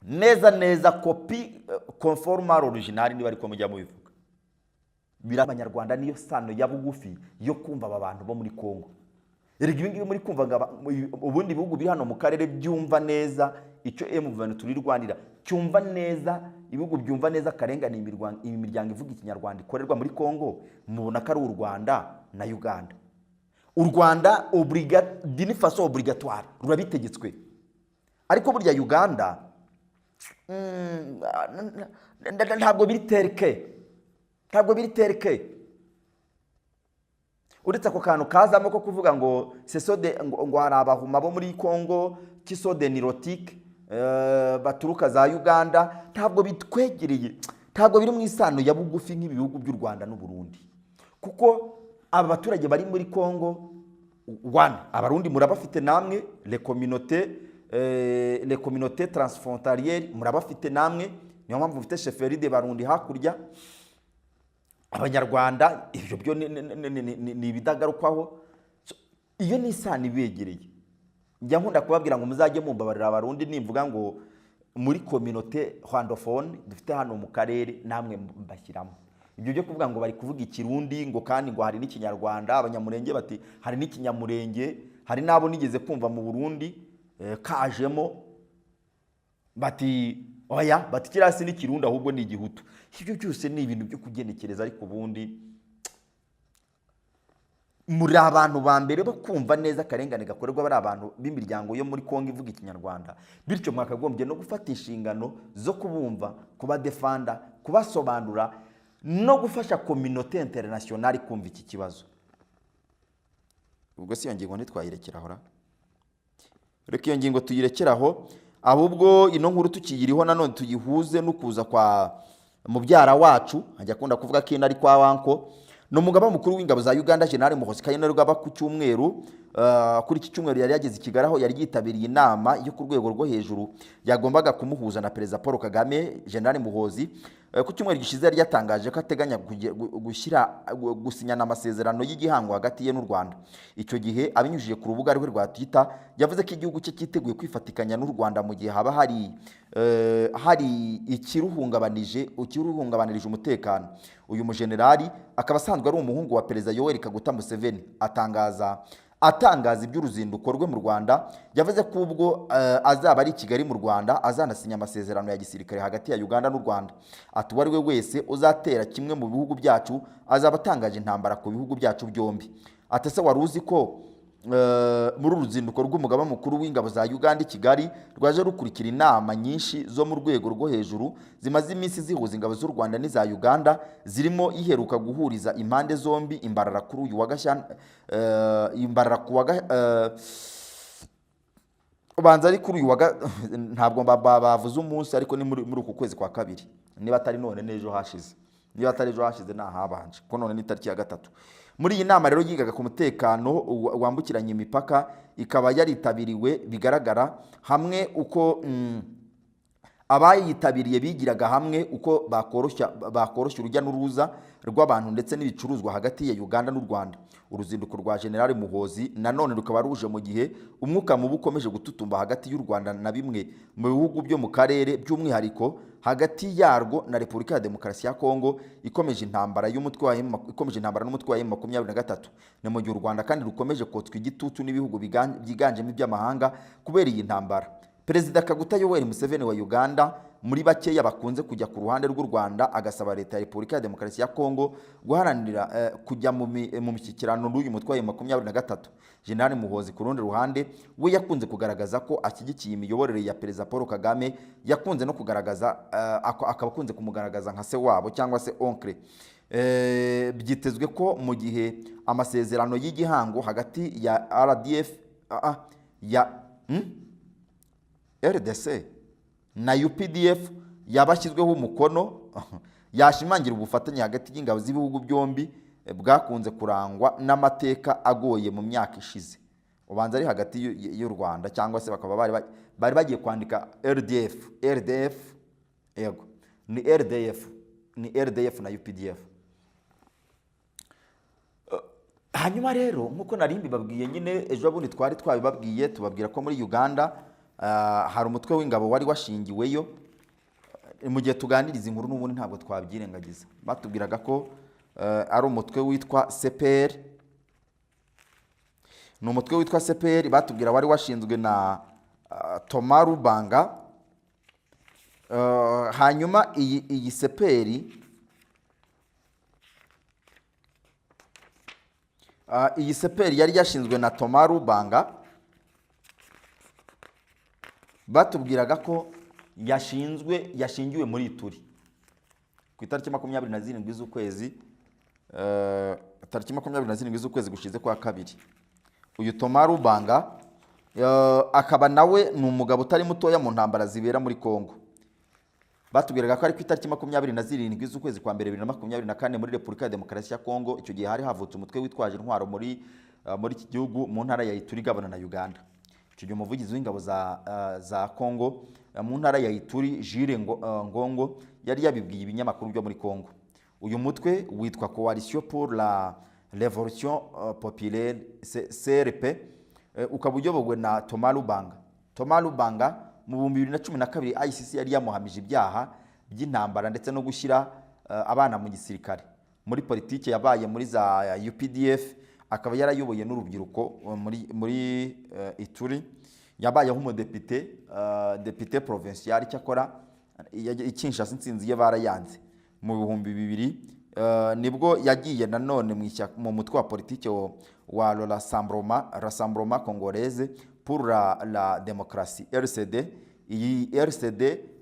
neza kopi conforme à l'original niba ariko mujya mubivuga. Abanyarwanda niyo sano ya bugufi yo kumva aba bantu bo muri Kongo. Erega ibi ngibi muri kumva ubundi bihugu biri hano mu karere byumva neza icyo M23 irwanira, cyumva neza, ibihugu byumva neza karengane imiryango ivuga ikinyarwanda ikorerwa muri Kongo, mubona ko ari u Rwanda na Uganda. U Rwanda d'une façon obligatoire rurabitegetswe, ariko burya Uganda ntabwo biri terke, uretse ako kantu kazamo ko kuvuga ngo sesode ngo hari abahuma bo muri Kongo kisode nirotique baturuka za Uganda, ntabwo bitwegereye, ntabwo biri mu isano ya bugufi nk'ibihugu by'u Rwanda n'u Burundi, kuko aba baturage bari muri Kongo abarundi murabafite namwe, les communautés transfrontalières murabafite namwe, niyo mpamvu mufite chefferie de Barundi hakurya. Abanyarwanda ibyo byo ni ibidagarukwaho, iyo ni isano ibegereye. Njya nkunda kubabwira ngo muzajye mumbabarira abarundi nimvuga ngo muri communauté rwandophone dufite hano mu karere namwe mbashyiramo. Ibyo byo kuvuga ngo bari kuvuga ikirundi ngo kandi ngo hari n'ikinyarwanda, abanyamurenge bati hari n'ikinyamurenge, hari nabo nigeze kumva mu Burundi kajemo bati oya, bati kirasi n'ikirundi ahubwo ni igihutu. Ibyo byose ni ibintu byo kugenekereza, ariko ubundi muri abantu ba mbere bo kumva neza akarengane gakorerwa bari abantu b'imiryango yo muri Kongo ivuga ikinyarwanda, bityo mwakagombye no gufata inshingano zo kubumva, kubadefanda, kubasobanura no gufasha communauté internationale kumva iki kibazo. Ubwo si yongingo ntitwayirekeraho reka iyo ngingo tuyirekeraho, ahubwo ino nkuru tukiyiriho nanone tuyihuze no kuza kwa mubyara wacu ajya akunda kuvuga ko ari kwa wanko. No mugaba mukuru w'ingabo za Uganda General Muhoozi Kainerugaba ku cyumweru kuri iki cyumweru yari yageze Kigaraho, yari yitabiriye inama yo ku rwego rwo hejuru yagombaga kumuhuza na Perezida Paul Kagame. General Muhoozi ku cyumweru gishize yari yatangaje ko ateganya gusinyana amasezerano y'igihango hagati ye n'u Rwanda. Icyo gihe abinyujije ku rubuga rwe rwa Twitter yavuze ko igihugu cye cyiteguye kwifatikanya n'u Rwanda mu gihe haba hari ikiruhungabanirije umutekano. Uyu mujenerali akaba asanzwe ari umuhungu wa Perezida Yoweri Kaguta Museveni. Atangaza iby'uruzinduko rwe mu Rwanda, yavuze ko ubwo azaba ari i Kigali mu Rwanda azanasinya amasezerano ya gisirikare hagati ya Uganda n'u Rwanda. Ati uwo ari we wese uzatera kimwe mu bihugu byacu azaba atangaje intambara ku bihugu byacu byombi. Ati se wari uzi ko muri uruzinduko rw'umugaba mukuru w'ingabo za Uganda i Kigali rwaje rukurikira inama nyinshi zo mu rwego rwo hejuru zimaze iminsi zihuza ingabo z'u Rwanda n'iza Uganda, zirimo iheruka guhuriza impande zombi imbarara kuri uyu wa Gashyantare, ubanza ari kuri uyu ntabwo bavuze umunsi, ariko ni muri uku kwezi kwa kabiri, niba atari none n'ejo hashize, niba atari ejo hashize nahabanje, ko none ni tariki ya 3. Muri iyi nama rero yigaga ku mutekano wambukiranya imipaka, ikaba yaritabiriwe bigaragara hamwe uko abayitabiriye bigiraga hamwe uko bakoroshya urujya n'uruza rw'abantu ndetse n'ibicuruzwa hagati ya Uganda n'u Rwanda. Uruzinduko rwa General Muhoozi nanone rukaba ruje mu gihe umwuka mubi ukomeje gututumba hagati y'u Rwanda na bimwe mu bihugu byo mu karere, by'umwihariko hagati yarwo na Repubulika ya Demokarasi ya Kongo ikomeje intambara n'umutwe wa M23. Ni mu gihe u Rwanda kandi rukomeje kotswa igitutu n'ibihugu byiganjemo iby'amahanga kubera iyi ntambara. Perezida Kaguta Yoweri Museveni wa Uganda muri bakeya bakunze kujya ku ruhande rw'u Rwanda, agasaba leta ya Repubulika ya Demokarasi ya Kongo guharanira kujya mu mishyikirano n'uyu mutwe wa M23. General Muhoozi ku rundi ruhande we yakunze kugaragaza ko ashyigikiye imiyoborere ya Perezida Paul Kagame, yakunze no kugaragaza akaba akunze kumugaragaza nka se wabo cyangwa se oncle. Byitezwe ko mu gihe amasezerano y'igihango hagati ya RDF RDC na UPDF yabashyizweho umukono yashimangira ubufatanye hagati y'ingabo z'ibihugu byombi bwakunze kurangwa n'amateka agoye mu myaka ishize. Ubanza ari hagati y'u Rwanda cyangwa se bakaba bari bagiye kwandika RDF yego ni RDF na UPDF. Hanyuma rero nkuko narimbi babwiye nyine ejo bundi twari twabibabwiye, tubabwira ko muri Uganda hari umutwe w'ingabo wari washingiweyo. Mu gihe tuganiriza inkuru n'ubundi ntabwo twabyirengagiza, batubwiraga ko ari umutwe witwa CPR. Ni umutwe witwa CPR batubwira wari washinzwe na Thomas Lubanga. Hanyuma iyi CPR yari yashinzwe na Thomas Lubanga. Batubwiraga ko yashingiwe muri Ituri ku itariki 27 z'ukwezi tariki 27 z'ukwezi gushize kwa kabiri. Uyu Thomas Lubanga akaba nawe ni umugabo utari mutoya mu ntambara zibera muri Kongo. Batubwiraga ko ari ku itariki 27 z'ukwezi kwa mbere 2024 muri Repubulika ya Demokarasi ya Kongo. Icyo gihe hari havutse umutwe witwaje intwaro muri iki gihugu mu ntara ya Ituri gabana na Uganda. Icyo gihe umuvugizi w'ingabo za Kongo mu ntara ya Ituri Jules Ngongo yari yabibwiye ibinyamakuru byo muri Kongo. Uyu mutwe witwa Coalition pour la Révolution Populaire CRP, ukaba uyobowe na Thomas Lubanga. Thomas Lubanga mu 2012 ICC yari yamuhamije ibyaha by'intambara ndetse no gushyira abana mu gisirikare. Muri politiki yabaye muri za UPDF, akaba yarayoboye n'urubyiruko muri Ituri. Yabayeho umudepite provincial cyakora Kinshasa insinzi ye barayanze. Mu 2000 nibwo yagiye nanone mu mutwe wa politiki wa Rassemblement Congolaise pour la Démocratie RCD. Iyi RCD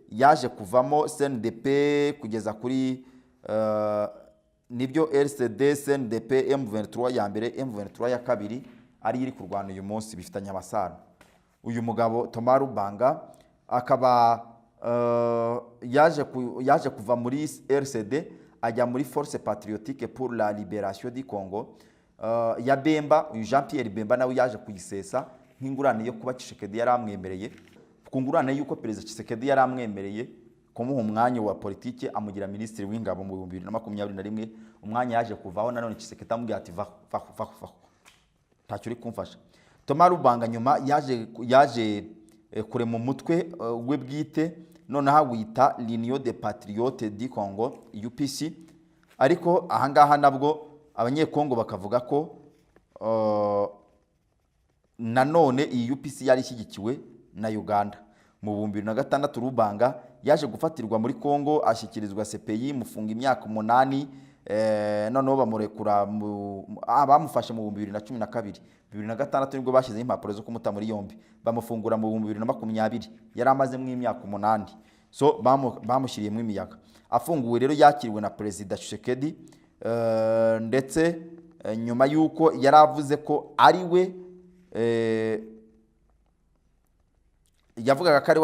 yaje kuvamo CNDP kugeza kuri nibyo RCD CNDP M23 ya mbere M23 ya kabiri ari iri kurwana uyu munsi bifitanye amasano. Uyu mugabo Thomas Lubanga akaba yaje kuva muri RCD ajya muri Force Patriotique pour la Libération du Congo ya Bemba. Uyu Jean Pierre Bemba nawe yaje kuyisesa nk'ingurane yo kuba Tshisekedi yari amwemereye, kungurane yuko Perezida Tshisekedi yari amwemereye kumuha umwanya wa politike amugira minisitiri w'ingabo mu 2021 umwanya yaje kuvaho nanone Tshisekedi amubwira ati va ntacyo uri kumfasha. Thomas Lubanga nyuma yaje kure mu mutwe we bwite noneho wita l'Union des Patriotes du Congo UPC, ariko ahangaha nabwo abanyekongo bakavuga ko nanone iyi UPC yari ishyigikiwe na Uganda. Mu 2006 Lubanga yaje gufatirwa muri Kongo ashyikirizwa CPI mufunga imyaka 8 noneho bamurekura bamufashe mu 2012. 2006 nibwo bashyizeho impapuro zo kumuta muri yombi bamufungura mu 2020 yari amaze mu imyaka 8. So bamushyiriyemo imiyaga. Afunguwe rero yakiriwe na Perezida Tshisekedi ndetse nyuma yuko yaravuze ko ari we yavugaga ko ari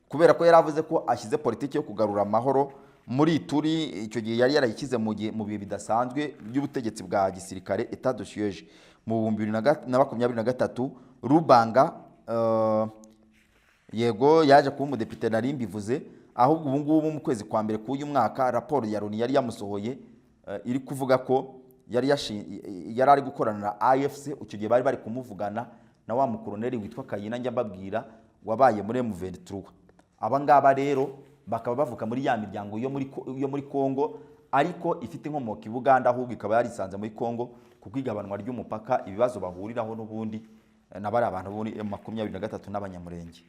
kubera ko yaravuze ko ashyize politiki yo kugarura amahoro muri turi icyo gihe yari yarayikize mu bihe bidasanzwe by'ubutegetsi bwa gisirikare etat de siège. Mu 2023 Lubanga yego yaje kuba umudepite nari mbivuze, ahubwo ubu ngubu mu kwezi kwa mbere k'uyu mwaka raporo ya Loni yari yamusohoye iri kuvuga ko yari ari gukorana na AFC. Icyo gihe bari kumuvugana na wa mukoloneli witwa Kayina njya mbabwira wabaye muri M23. Abangaba rero bakaba bavuka muri ya miryango yo muri Kongo ariko ifite inkomoko i Buganda, ahubwo ikaba yarisanze muri Kongo kuko igabanwa ry'umupaka ibibazo bahuriraho n'ubundi nabari abantu muri M23 n'abanyamurenge.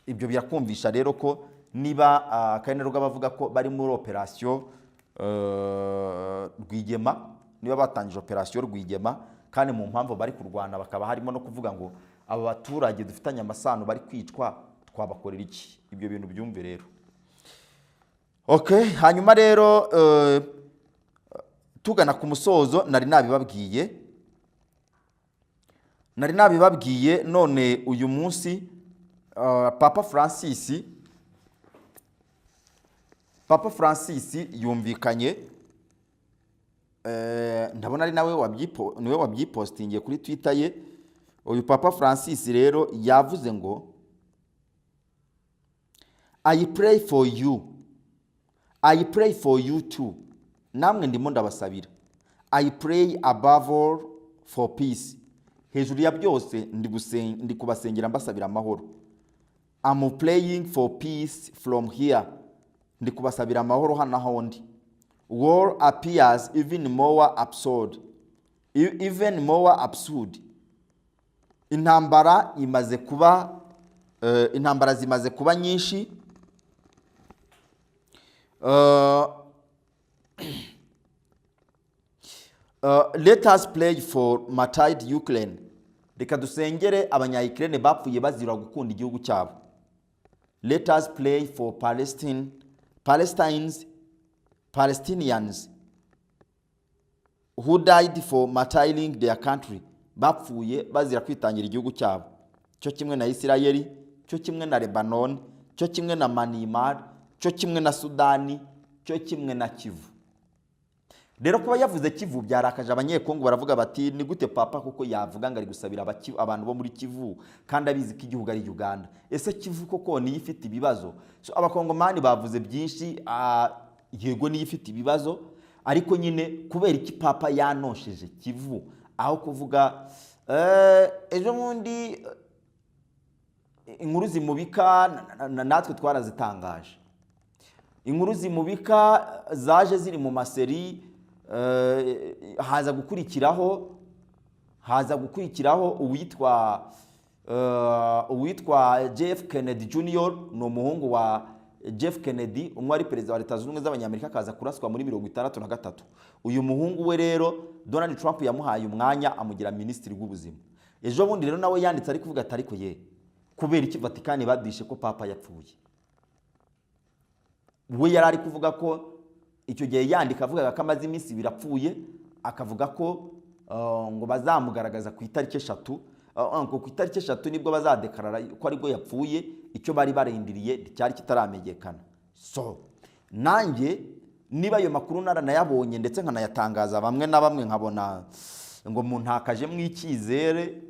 Ibyo birakumvisha rero ko niba Kainerugaba bavuga ko bari muri operation Rwigema, niba batangije operation Rwigema kandi mu mpamvu bari kurwana bakaba harimo no kuvuga ngo aba baturage dufitanye amasano bari kwicwa twabakorera iki. Ibyo bintu byumve rero. Okay, hanyuma rero tugana ku musozo nari nabibabwiye none uyu munsi Papa Francis yumvikanye ndabona ari nawe wabyipostingiye kuri Twitter ye. Uyu Papa Francis rero yavuze ngo I pray for you too. Namwe ndimo ndabasabira. I pray above all for peace. Hejuru ya byose ndi kubasengera mbasabira amahoro. I'm praying for peace from here. Ndi kubasabira amahoro hano hondi. War appears even more absurd. Intambara zimaze kuba nyinshi. Let us pledge for martyred Ukraine. Reka dusengere abanya-Ukraine bapfuye bazira gukunda igihugu cyabo. Let us pray for Palestinians who died for martyring their country. Bapfuye bazira kwitangira igihugu cyabo. Cyo kimwe na Isirayeli, cyo kimwe na Lebanon, cyo kimwe na Myanmar, cyo kimwe na Sudani, cyo kimwe na Kivu. Rero kuba yavuze Kivu byarakaje abanyekongo baravuga bati ni gute papa kuko yavuga ngo ari gusabira abantu bo muri Kivu kandi abizi ko igihugu ari Uganda. Ese Kivu koko ni ifite ibibazo? So abakongomani bavuze byinshi, yego ni ifite ibibazo, ariko nyine kubera iki papa yanosheje Kivu aho kuvuga ejo mundi inkuru zimubika natwe twarazitangaje. Inkuru zimubika zaje ziri mu maseri, haza gukurikiraho uwitwa Jeff Kennedy Jr. ni umuhungu wa Jeff Kennedy umwe ari perezida wa Leta Zunze Ubumwe z'Abanyamerika akaza kuraswa muri 1963. Uyu muhungu we rero Donald Trump yamuhaye umwanya amugira minisitiri w'ubuzima. Ejo bundi rero nawe yanditse ari kuvuga atari ko kubera iki Vatican badishe ko papa yapfuye. We yari ari kuvuga ko icyo gihe yandika avuga ko amaze iminsi birapfuye, akavuga ko ngo bazamugaragaza ku itariki 3 ku itariki 3 nibwo bazadekarara ko aribwo yapfuye. Icyo bari barindiriye cyari kitaramenyekana. So nanjye niba ayo makuru naranayabonye ndetse nkanayatangaza bamwe na bamwe nkabona ngo muntakaje mu ikizere,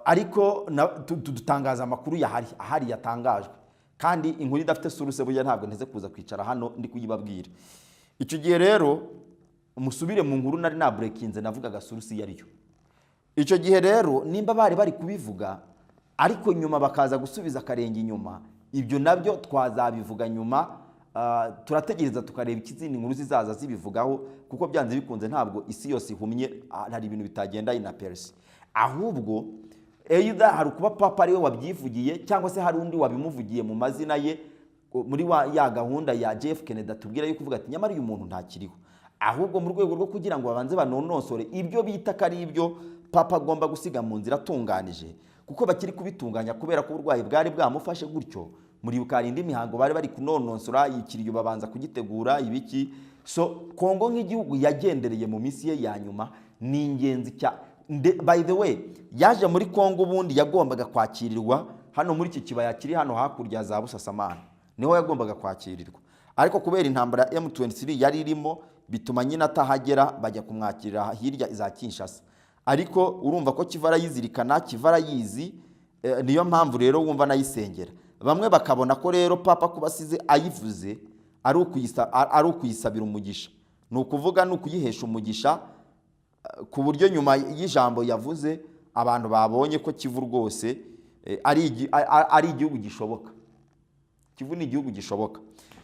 ariko dutangaza amakuru ahari yatangajwe, kandi inkuru idafite source burya ntabwo nteze kuza kwicara hano ndi kuyibabwira. Icyo gihe rero musubire mu nkuru nari na breakinze navugaga source yariyo. Icyo gihe rero nimba bari kubivuga ariko nyuma bakaza gusubiza akarenge inyuma, ibyo nabyo twazabivuga nyuma. Turategereza tukareba ikizindi nkuru zizaza zibivugaho, kuko byanze bikunze ntabwo isi yose ihumye, hari ibintu bitagenda inaperse. Ahubwo either hari kuba papa ariwe wabyivugiye cyangwa se hari undi wabimuvugiye mu mazina ye muri ya gahunda ya Jeff Kennedy atubwira yo kuvuga ati nyamara uyu muntu ntakiriho, ahubwo mu rwego rwo kugira ngo babanze banonosore ibyo bita kari ibyo papa agomba gusiga mu nzira atunganije, kuko bakiri kubitunganya kubera ko uburwayi bwari bwamufashe gutyo. Muri ukarindi imihango bari kunonosora, ikiriyo babanza kugitegura ibiki. So Kongo nk'igihugu yagendereye mu misi ye ya nyuma ni ingenzi by the way, yaje muri Kongo ubundi yagombaga kwakirirwa hano muri iki kibaya kiri hano hakurya za Busasamana, niho yagombaga kwakirirwa, ariko kubera intambara ya M23 yari irimo bituma nyina atahagera, bajya kumwakirira hirya iza Kinshasa. Ariko urumva ko Kivara yizirikana, Kivara yizi, niyo mpamvu rero wumva nayisengera. Bamwe bakabona ko rero papa kubasize ayivuze ari ukuyisabira umugisha, ni ukuvuga ni ukuyihesha umugisha, ku buryo nyuma y'ijambo yavuze abantu babonye ko Kivu rwose ari igihugu gishoboka. Kivu ni igihugu gishoboka,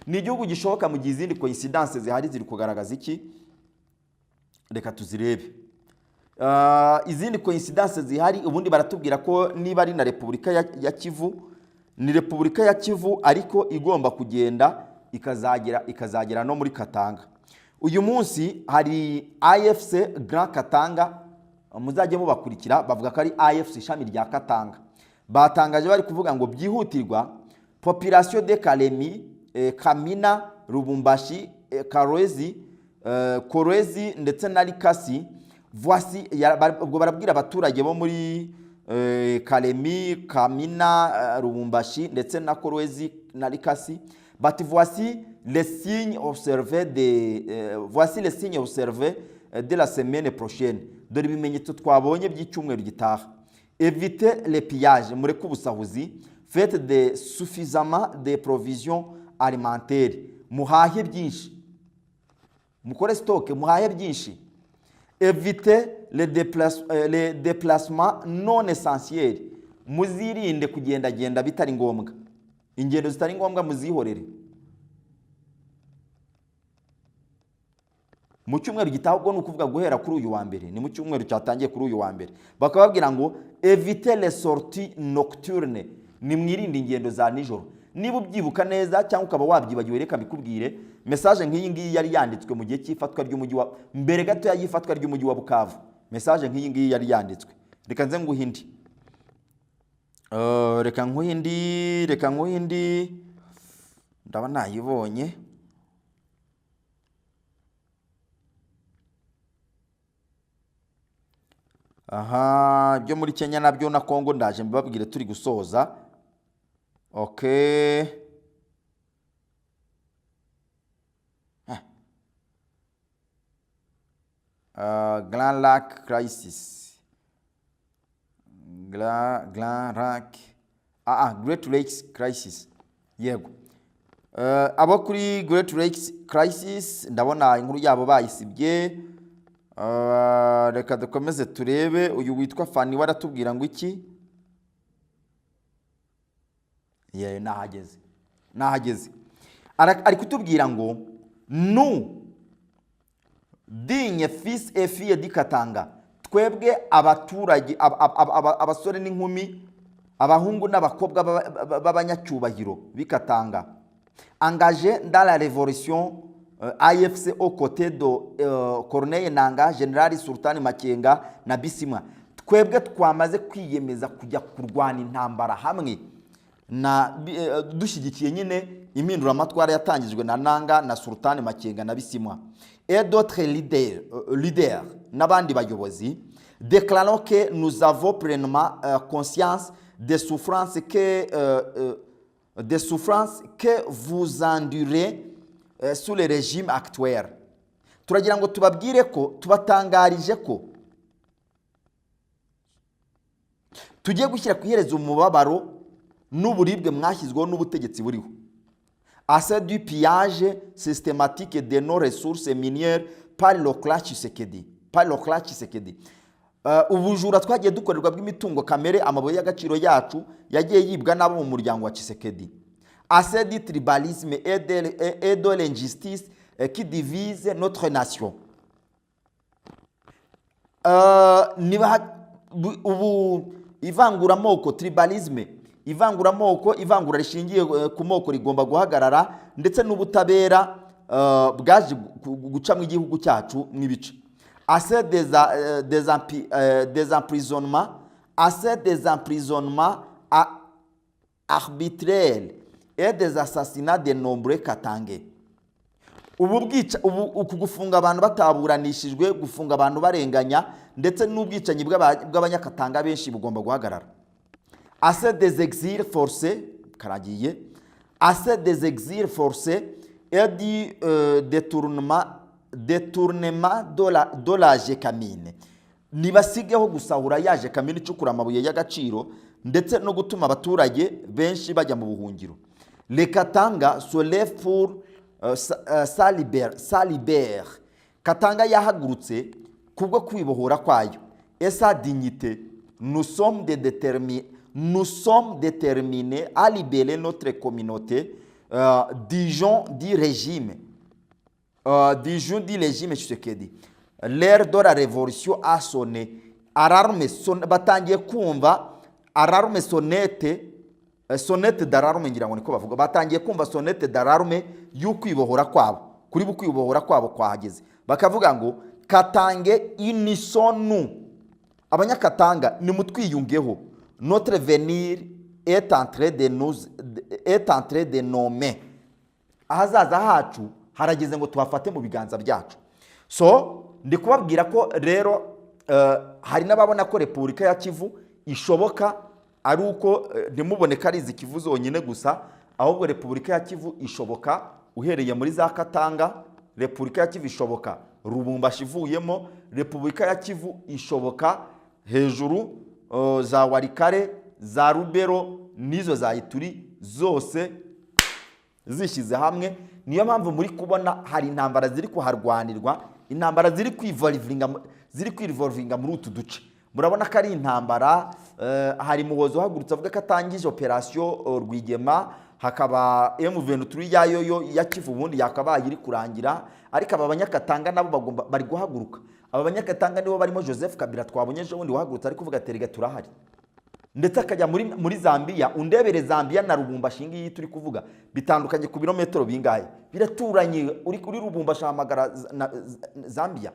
ni igihugu gishoboka mu gihe izindi coincidence zihari ziri kugaragaza iki. Reka tuzirebe. Izindi coincidence zihari ubundi baratubwira ko niba ari na Repubulika ya Kivu, ni Repubulika ya Kivu ariko igomba kugenda ikazagera no muri Katanga. Uyu munsi hari AFC Grand Katanga, muzajye mubakurikira, bavuga ko ari AFC ishami rya Katanga. Batangaje bari kuvuga ngo byihutirwa population de Kalemi, Kamina, Lubumbashi, Kolwezi ndetse na Likasi. Voici ubwo barabwira abaturage bo muri Kalemi, Kamina, Lubumbashi ndetse na Kolwezi na Likasi, bati voici les signes observés de la semaine prochaine. Dore ibimenyetso twabonye by'icyumweru gitaha. Évitez les pillages, mureke ubusahuzi. Faites de suffisamment de provisions alimentaires. Muhahe byinshi, mukore stock, muhahe byinshi. Évitez les déplacements non essentiels. Muzirinde kugenda bitari ngombwa. Ingendo zitari ngombwa muzihorere. Mu cyumweru gitaha ubwo ni ukuvuga guhera kuri uyu wa mbere, ni mu cyumweru cyatangiye kuri uyu wa mbere, bakababwira ngo évitez les sorties nocturnes, ni mwirinde ingendo za nijoro. Niba ubyibuka neza cyangwa ukaba wabyibagiwe, reka bikubwire message nk'iyi ngiyi yari yanditswe mu gihe cy'ifatwa ry'umujyi wa mbere gato y'ifatwa ry'umujyi wa Bukavu. Message nk'iyi ngiyi yari yanditswe. Reka nze nguhindi. Reka nguhindi ndaba nayibonye. Aha, byo muri Kenya nabyo na Kongo ndaje mbabwire turi gusoza. Okay. Grand Lac crisis. Grand Lac. Great Lakes crisis. Yego. Abo kuri Great Lakes crisis ndabona inkuru yabo bayisibye. Reka dukomeze turebe. Uyu witwa Fani waratubwira ngo iki? Nahageze. Ari kutubwira ngo nous digne fils et fille di Katanga, twebwe abaturage abasore n'inkumi, abahungu n'abakobwa b'abanyacyubahiro b'Ikatanga, engagé dans la révolution AFC aux côtés de Corneille Nangaa, General Sultan Makenga na Bisimwa, twebwe twamaze kwiyemeza kujya kurwana intambara hamwe na dushyigikiye nyine impinduramatwara yatangijwe na Nanga na Sultan Makenga na Bisimwa et d'autres leaders n'abandi bayobozi, déclarons que nous avons pleinement conscience des souffrances que vous endurez sous le régime actuel. Turagira ngo tubabwire ko tubatangarije ko tugiye gushyira ku iherezo umubabaro n'uburibwe mwashyizweho n'ubutegetsi buriho. Assez du pillage systématique de nos ressources minières par le clan Tshisekedi. Ubujura twagiye dukorerwa bw'imitungo kamere, amabuye y'agaciro yacu yagiye yibwa n'abo mu muryango wa Tshisekedi. Assez du tribalisme et de l'injustice qui divise notre nation. Ubu ivanguramoko, tribalisme, ivangura rishingiye ku moko rigomba guhagarara, ndetse n'ubutabera bwaje guca mu igihugu cyacu mw'ibice. Assez des emprisonnements arbitraires et des assassinats de nombreux Katangais. Uku gufunga abantu bataburanishijwe, gufunga abantu barenganya, ndetse n'ubwicanyi bw'abanyakatanga benshi bugomba guhagarara. Assez des exils forcés, karagiye, assez des exils forcés et du détournement de la Jekamine. Nibasigeho gusahura ya Jekamine icukura amabuye y'agaciro, ndetse no gutuma abaturage benshi bajya mu buhungiro. Les Katanga se lèvent pour sa libère. Katanga yahagurutse kubwo kwibohora kwayo. Et sa dignité, nous sommes déterminés à libérer notre communauté du joug du régime Tshisekedi. L'ère de la révolution a sonné. Batangiye kumva alarme sonete d'alarme, ngira ngo niko bavuga. Batangiye kumva sonete d'alarme y'ukwibohora kwabo, kuri bukwibohora kwabo kwahageze. Bakavuga ngo Katange unisonu, abanyakatanga nimutwiyungeho, notre venir est en train de nommer. Ahazaza hacu harageze ngo tubafate mu biganza byacu. So ndi kubabwira ko rero hari n'ababona ko Repubulika ya Kivu ishoboka ari uko ntimuboneka ari Kivu zonyine gusa, ahubwo Repubulika ya Kivu ishoboka uhereye muri za Katanga, Repubulika ya Kivu ishoboka Lubumbashi ivuyemo, Repubulika ya Kivu ishoboka hejuru za Warikare, za Rubero nizo za Ituri, zose zishyize hamwe. Niyo mpamvu muri kubona hari intambara ziri kuharwanirwa, intambara ziri kwivolvinga muri utu duce. Murabona ko ari intambara, hari Muhozo hagurutse avuga ko atangije operation Rwigema, hakaba M23 yayo ya Kivu ubundi yakabaye iri kurangira, ariko aba banyakatanga nabo bari guhaguruka. Aba banyakatanga nibo barimo Joseph Kabila twabonye ejo bundi wahagurutse ari kuvuga terega turahari. Ndetse akajya muri Zambia, undebere Zambia na Lubumbashi ngiyi turi kuvuga bitandukanye ku birometero bingahe, biraturanye. Uri Lubumbashi hamagara Zambia.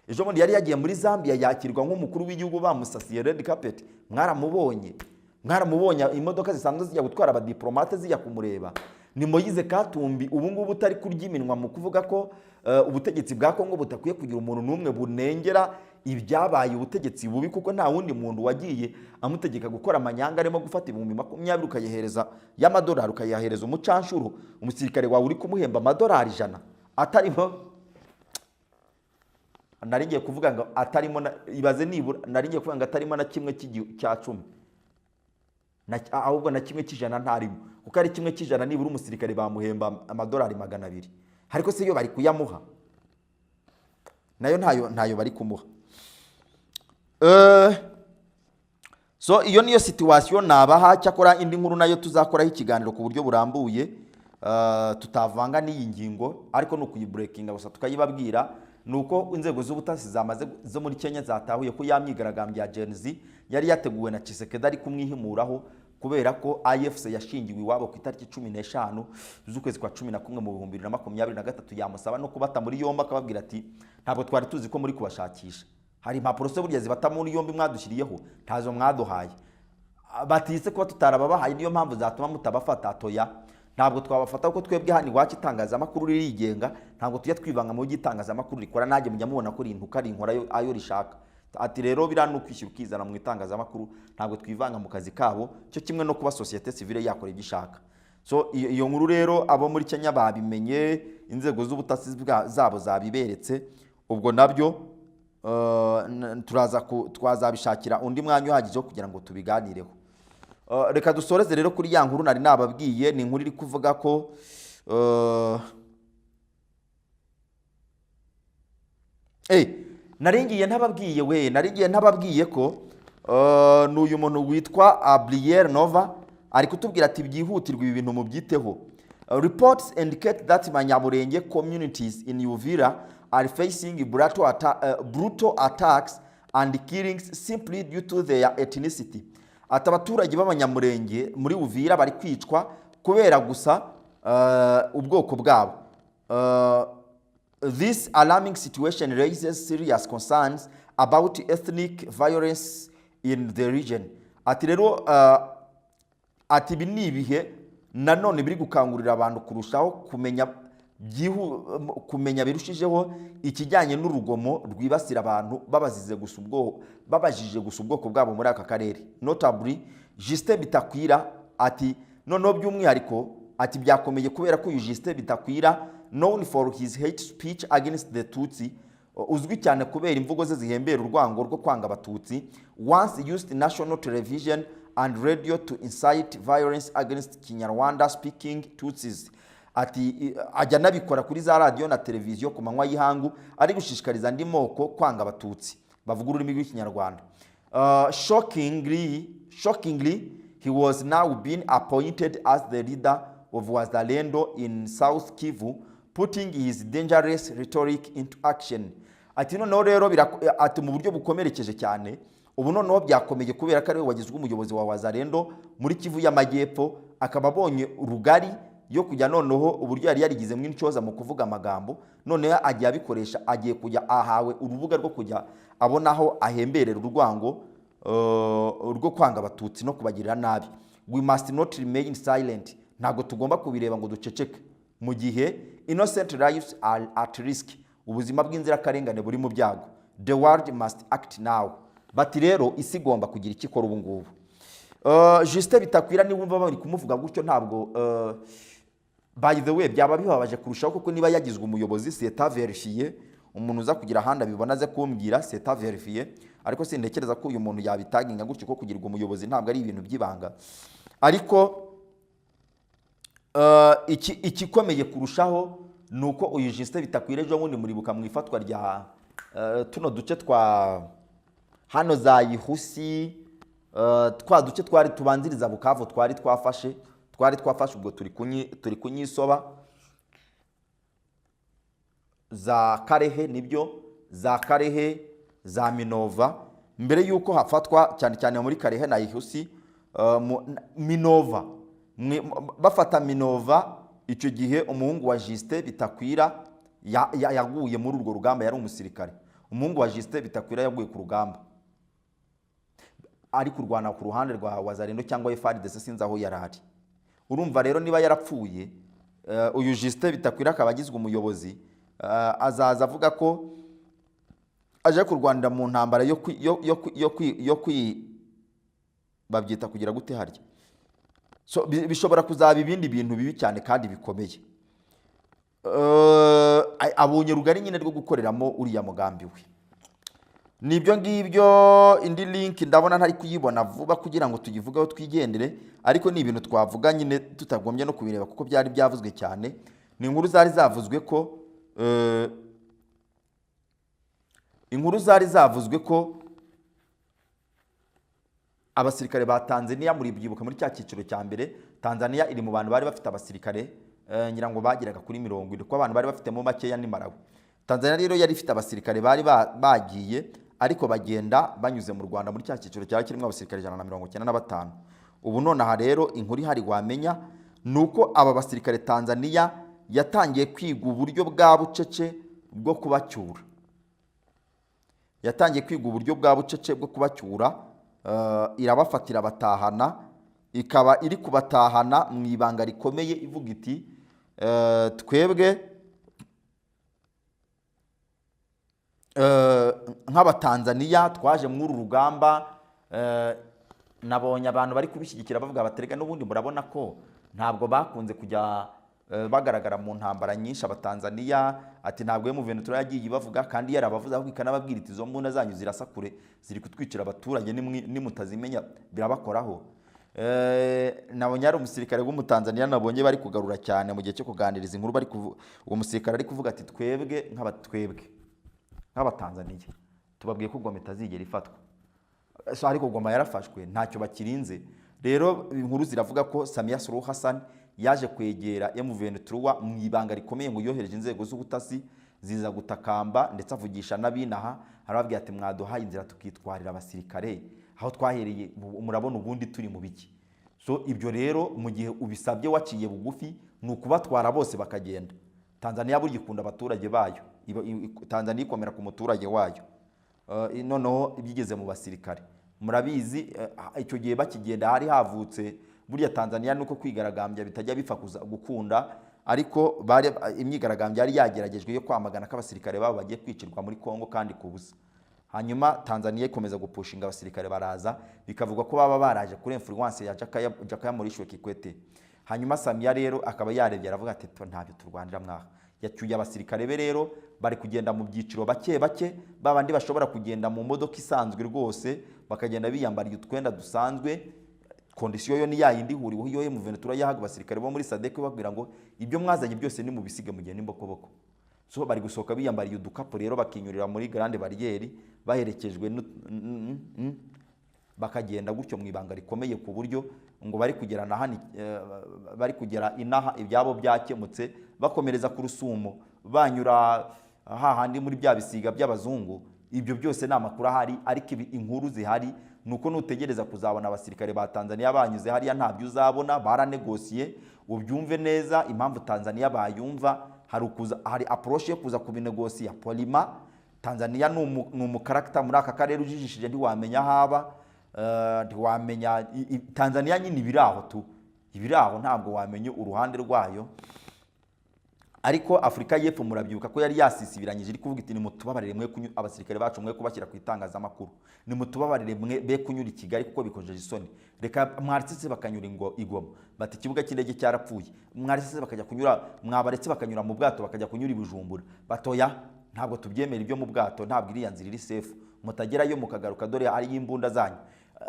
Ejo bundi yari yagiye muri Zambia yakirwa nk'umukuru w'igihugu bamusasiye red carpet. Mwaramubonye imodoka zisanzwe zijya gutwara abadiplomate zijya kumureba. Ni Moise Katumbi ubu ngubu utari kurya iminwa mu kuvuga ko ubutegetsi bwa Kongo butakwiye kugira umuntu n'umwe bunengera ibyabaye ubutegetsi bubi, kuko nta wundi muntu wagiye amutegeka gukora amanyanga arimo gufata 20,000 ukayihereza y'amadolari, ukayahereza umucanshuro umusirikare wawe uri kumuhemba amadolari 100 atarimo. Naringiye kuvuga ngo atarimo, ibaze nibura naringiye kuvuga ngo atarimo na kimwe cya 10, ahubwo na kimwe cy'ijana ntarimo, kuko ari kimwe cy'ijana nibura umusirikare bamuhemba amadolari 200. Ariko se yo bari kuyamuha, nayo ntayo bari kumuha. So iyo niyo situation nabaha. Cyakora indi nkuru nayo tuzakoraho ikiganiro ku buryo burambuye, tutavanga n'iyi ngingo, ariko no kuyibreakinga gusa tukayibabwira. Nuko inzego z'ubutasi zamaze zo muri Kenya zatahuye ko yamyigaragambya Gen Z yari yateguwe na Tshisekedi ari kumwihimuraho, kubera ko AFC yashingiwe iwabo ku itariki 15 z'ukwezi kwa 11 mu 2023 yamusaba no kubata muri yombi, akababwira ati ntabwo twari tuzi ko muri kubashakisha, hari impapuro se burya zibata muri yombi mwadushyiriyeho ntazo mwaduhaye, batise kuba tutarababahaye niyo mpamvu zatuma mutabafata. Atoya, ntabwo twabafata kuko twebwe hano iwacu itangazamakuru ririgenga, ntabwo tujya twivanga mu gitangazamakuru rikora, nanjye mujya mubona ko rintuka rinkora ayo rishaka. Ati rero biranukwishyura ukizana mu itangazamakuru, ntabwo twivanga mu kazi kabo, cyo kimwe no kuba societe civile yakora ibyo ishaka. So iyo nkuru rero abo muri Kenya babimenye, inzego z'ubutasi zabo zabiberetse, ubwo nabyo twazabishakira undi mwanya uhagije kugira ngo tubiganireho. Reka dusoreze rero kuri ya nkuru nari nababwiye. Ni inkuru iri kuvuga ko naringiye ntababwiye ko n'uyu muntu witwa Abriel Nova ari kutubwira ati byihutirwa ibi bintu mu byiteho. Reports indicate that Banyamulenge communities in Uvira are facing brutal attacks and killings simply due to their ethnicity. Ati abaturage b'Abanyamulenge muri Uvira bari kwicwa kubera gusa ubwoko bwabo. This alarming situation raises serious concerns about ethnic violence in the region. Ati rero ati binibihe nanone biri gukangurira abantu kurushaho kumenya birushijeho ikijyanye n'urugomo rwibasira abantu babajije gusa ubwoko bwabo muri aka karere. Notably Justin Bitakwira ati noneho by'umwihariko ati byakomeye kubera ko uyu Justin Bitakwira known for his hate speech against the Tutsi, uzwi cyane kubera imvugo ze zihembera urwango rwo kwanga abatutsi, once used national television and radio to incite violence against Kinyarwanda speaking Tutsis. Ati ajya nabikora kuri za radio na televiziyo ku manywa y'ihangu ari gushishikariza andi moko kwanga abatutsi bavuga ururimi rw'Ikinyarwanda. Shockingly, he was now being appointed as the leader of Wazalendo in South Kivu, putting his dangerous rhetoric into action. Ati noneho rero ati mu buryo bukomerekeje cyane ubu noneho byakomeye kubera ko ari we wagizwe umuyobozi wa Wazalendo muri Kivu y'Amajyepfo, akaba abonye urugari yo kujya noneho uburyo yari yarigizemo intyoza mu kuvuga amagambo, noneho agiye abikoresha, agiye kujya ahawe urubuga rwo kujya abonaho ahemberera urwango rwo kwanga abatutsi no kubagirira nabi. We must not remain silent. Ntago tugomba kubireba ngo duceceke mu gihe innocent lives are at risk. Ubuzima bw'inzirakarengane buri mu byago. The world must act now. Bati rero isi igomba kugira ikikora ubu ngubu. Justin Bitakwira ni wumva bari kumuvuga gutyo ntabwo by the way byaba bibabaje kurushaho kuko niba yagizwe umuyobozi c'est à vérifier. Umuntu uza kugira handa bibona ze kumbwira c'est à vérifier, ariko sindekereza ko uyu muntu yabitaginga gutyo ko kugirwa umuyobozi ntabwo ari ibintu byibanga. Ariko ikikomeye kurushaho nuko uyu Justin Bitakwira ejo bundi muribuka mu ifatwa rya tuno duce twa hano za Ihusi, twa duce twari tubanziriza Bukavu twari twafashe ubwo turi kunyisoba za Karehe, nibyo za Karehe za Minova, mbere yuko hafatwa cyane cyane muri Karehe na Ihusi. Minova bafata Minova, icyo gihe umuhungu wa Justin Bitakwira yaguye muri urwo rugamba, yari umusirikare. Umuhungu wa Justin Bitakwira yaguye ku rugamba ari kurwana ku ruhande rwa Wazalendo cyangwa FARDC, sinzi aho yarari. Urumva rero niba yarapfuye uyu Justin Bitakwira akaba agizwe umuyobozi, azaza avuga ko aje kurwanira mu ntambara yo babyita kugira gute harya. So bishobora kuzaba ibindi bintu bibi cyane kandi bikomeye. Abonye rugari nyine rwo gukoreramo uriya mugambi we. Nibyo ngibyo. Indi link ndabona ntari kuyibona vuba kugira ngo tugivugaho twigendere, ariko ni ibintu twavuga nyine tutagombye no kubireba kuko byari byavuzwe cyane. Ni inkuru zari zavuzwe ko abasirikare ba Tanzania muri byibuka muri cya cyiciro cya mbere. Tanzania iri mu bantu bari bafite abasirikare ngira ngo bagiraga kuri 70 ko abantu bari bafite mu makeya ni Malawi. Tanzania rero yari ifite abasirikare bari bagiye ariko bagenda banyuze mu Rwanda muri cya cyiciro cya kirimo abasirikare 195. Ubu none aha rero inkuru hari wamenya nuko aba basirikare Tanzania yatangiye kwiga uburyo bwa bucece bwo kubacyura. Irabafatira batahana, ikaba iri kubatahana mu ibanga rikomeye ivuga iti twebwe nk'abatanzania twaje muri uru rugamba. Nabonye abantu bari kubishyigikira bavuga baterega n'ubundi murabona ko ntabwo bakunze kujya bagaragara mu ntambara nyinshi abatanzaniya, ati ntabwo M23 yagiye ibavuga kandi yarabavuze ahubwo ikanababwira iti izo mbunda zanyu zirasakure ziri kutwicira abaturage nimutazimenya birabakoraho. Nabonye ari umusirikare w'umutanzaniya nabonye bari kugarura cyane mu gihe cyo kuganiriza inkuru, bari uwo musirikare ari kuvuga ati twebwe nk'abatanzaniya tubabwiye ko Goma itazigera ifatwa, ariko Goma yarafashwe ntacyo bakirinze. Rero inkuru ziravuga ko Samia Suluhu Hassan yaje kwegera M23 mu ibanga rikomeye ngo yohereje inzego z'ubutasi ziza gutakamba ndetse avugisha n'abinaha, arababwira ati mwaduhaye inzira tukitwarira abasirikare aho twahereye murabona ubundi turi mu biki. So ibyo rero mu gihe ubisabye waciye bugufi ni ukubatwara bose bakagenda. Tanzania burya ikunda abaturage bayo, Tanzania ikomera ku muturage wayo. Noneho ibyigeze mu basirikare murabizi, icyo gihe bakigenda hari havutse burya Tanzania nuko kwigaragambya bitajya bipfa gukunda, ariko imyigaragambya yari yageragejwe yo kwamagana ko abasirikare babo bagiye kwicirwa muri Kongo kandi kubusa. Hanyuma Tanzania ikomeza gupushinga abasirikare baraza, bikavuga ko baba baraje kuri influence ya Jakaya Mrisho Kikwete. Hanyuma Samia rero akaba yarebye aravuga ati ntabyo turwanira mwaha, yacyuye abasirikare be rero bari kugenda mu byiciro bake bake, babandi bashobora kugenda mu modoka isanzwe rwose bakagenda biyambariye utwenda dusanzwe. Kondisiyo yo ni yayindi huriho iyo M23 yahaga abasirikare bo muri SADC babwira ngo ibyo mwazanye byose ni mu bisige mu gihe n'imbokoboko. So bari gusohoka biyambariye udukapo rero bakinyurira muri Grande Barriere baherekejwe bakagenda gutyo mu ibanga rikomeye ku buryo ngo bari kugera bari kugera inaha ibyabo byakemutse, bakomereza ku Rusumo banyura hahandi muri bya bisiga by'abazungu. Ibyo byose ni amakuru ahari, ariko inkuru zihari nuko nutegereza kuzabona abasirikare ba Tanzania banyuze hariya ntabyo uzabona, baranegosiye. Ubyumve neza impamvu Tanzania bayumva, hari approach yo kuza kubinegosiya polima. Tanzania ni umukarakta muri aka karere ujijishije ntiwamenya haba, ntiwamenya Tanzania nyine ibiraho tu, ibiraho ntabwo wamenye uruhande rwayo. Ariko Afrika y'Epfo murabyibuka ko yari yasisibiranyije iri kuvuga iti ni mutubabarire mwe abasirikare bacu mwe kubashyira ku itangazamakuru, ni mutubabarire mwe be kunyura i Kigali kuko bikojeje isoni, reka mwaritse bakanyura Igoma bati ikibuga cy'indege cyarapfuye, mwaritse bakajya kunyura, mwabaretse bakanyura mu bwato bakajya kunyura i Bujumbura, batoya ntabwo tubyemera ibyo mu bwato, ntabwo iriya nzira iri safe, mutagerayo mukagaruka dore ari imbunda zanyu.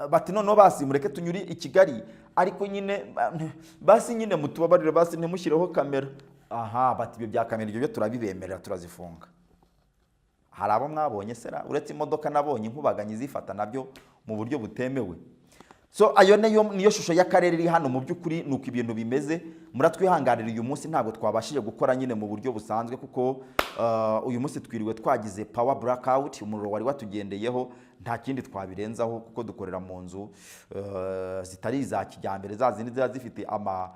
Bati noneho basi mureke tunyuri i Kigali, ariko nyine basi nyine mutubabarire basi ntimushyireho kamera. Aha, bati ibyo bya kamera ibyo turabibemerera turazifunga. Hari abo mwabonye sera uretse imodoka nabonye inkubaganyi zifata nabyo mu buryo butemewe. So ayo niyo shusho y'akarere iri hano mu by'ukuri nuko ibintu bimeze. Muratwihanganira uyu munsi ntabwo twabashije gukora nyine mu buryo busanzwe kuko uyu munsi twiriwe twagize power blackout, umuriro wari watugendeyeho, nta kindi twabirenzaho kuko dukorera mu nzu zitari za kijyambere, za zindi ziba zifite ama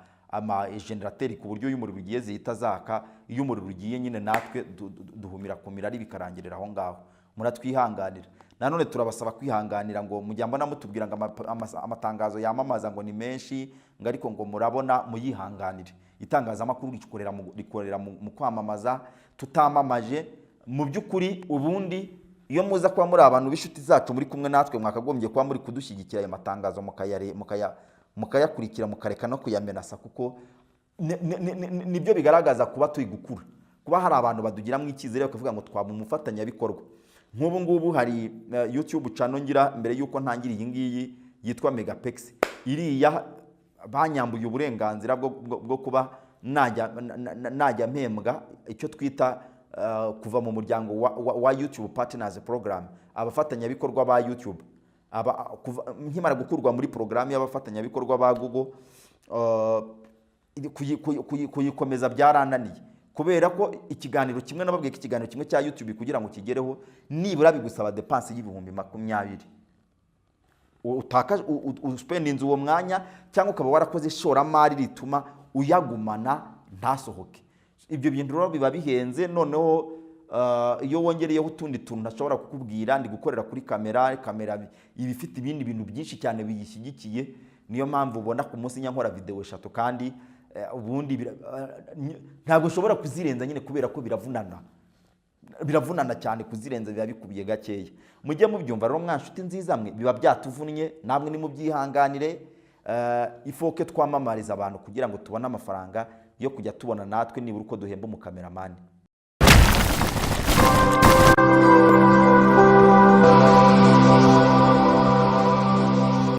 generateri ku buryo y'umuriro ugiye zihita zaka, iyo umuriro ugiye nyine natwe duhumira ku mirari bikarangirira aho ngaho. Muratwihanganira. Nanone turabasaba kwihanganira ngo mujya mbona mutubwira ngo amatangazo yamamaza ngo ni menshi, ngo ariko ngo murabona muyihanganire. Itangazamakuru rikorera mu kwamamaza, tutamamaje mu by'ukuri. Ubundi iyo muza kuba muri abantu b'inshuti zacu muri kumwe natwe, mwakagombye kuba muri kudushyigikira ayo matangazo mukayakurikira mukareka no kuyamenasa, kuko nibyo bigaragaza kuba turi gukura, kuba hari abantu badugira mu icyizere bakavuga ngo twaba umufatanyabikorwa. Nk'ubu ngubu hari YouTube channel ngira mbere yuko ntangira iyi ngiyi yitwa Megapex, iriya banyambuye uburenganzira bwo kuba najya mpembwa icyo twita kuva mu muryango wa YouTube Partners Program, abafatanyabikorwa ba YouTube. Nkimara gukurwa muri programu y'abafatanyabikorwa ba Google, kuyikomeza byarananiye kubera ko ikiganiro kimwe nababwiye ko ikiganiro kimwe cya YouTube kugira ngo kigereho nibura bigusaba depense y'ibihumbi 20. Uspendinze uwo mwanya cyangwa ukaba warakoze ishoramari rituma uyagumana ntasohoke. Ibyo bintu rero biba bihenze. Noneho iyo wongereyeho utundi tuntu ntashobora kukubwira, ndi gukorera kuri kamera ibifite ibindi bintu byinshi cyane biyishyigikiye. Niyo mpamvu ubona ku munsi nyankora video 3 kandi ubundi ntabwo ushobora kuzirenza nyine kubera ko biravunana cyane kuzirenza, biba bikubiye gakeya. Mujye mubyumva rero mwanshuti nziza mwe, biba byatuvunnye namwe ni mu byihanganire. Ifoke twamamariza abantu kugira ngo tubone amafaranga yo kujya tubona natwe nibura uko duhemba umukameramani.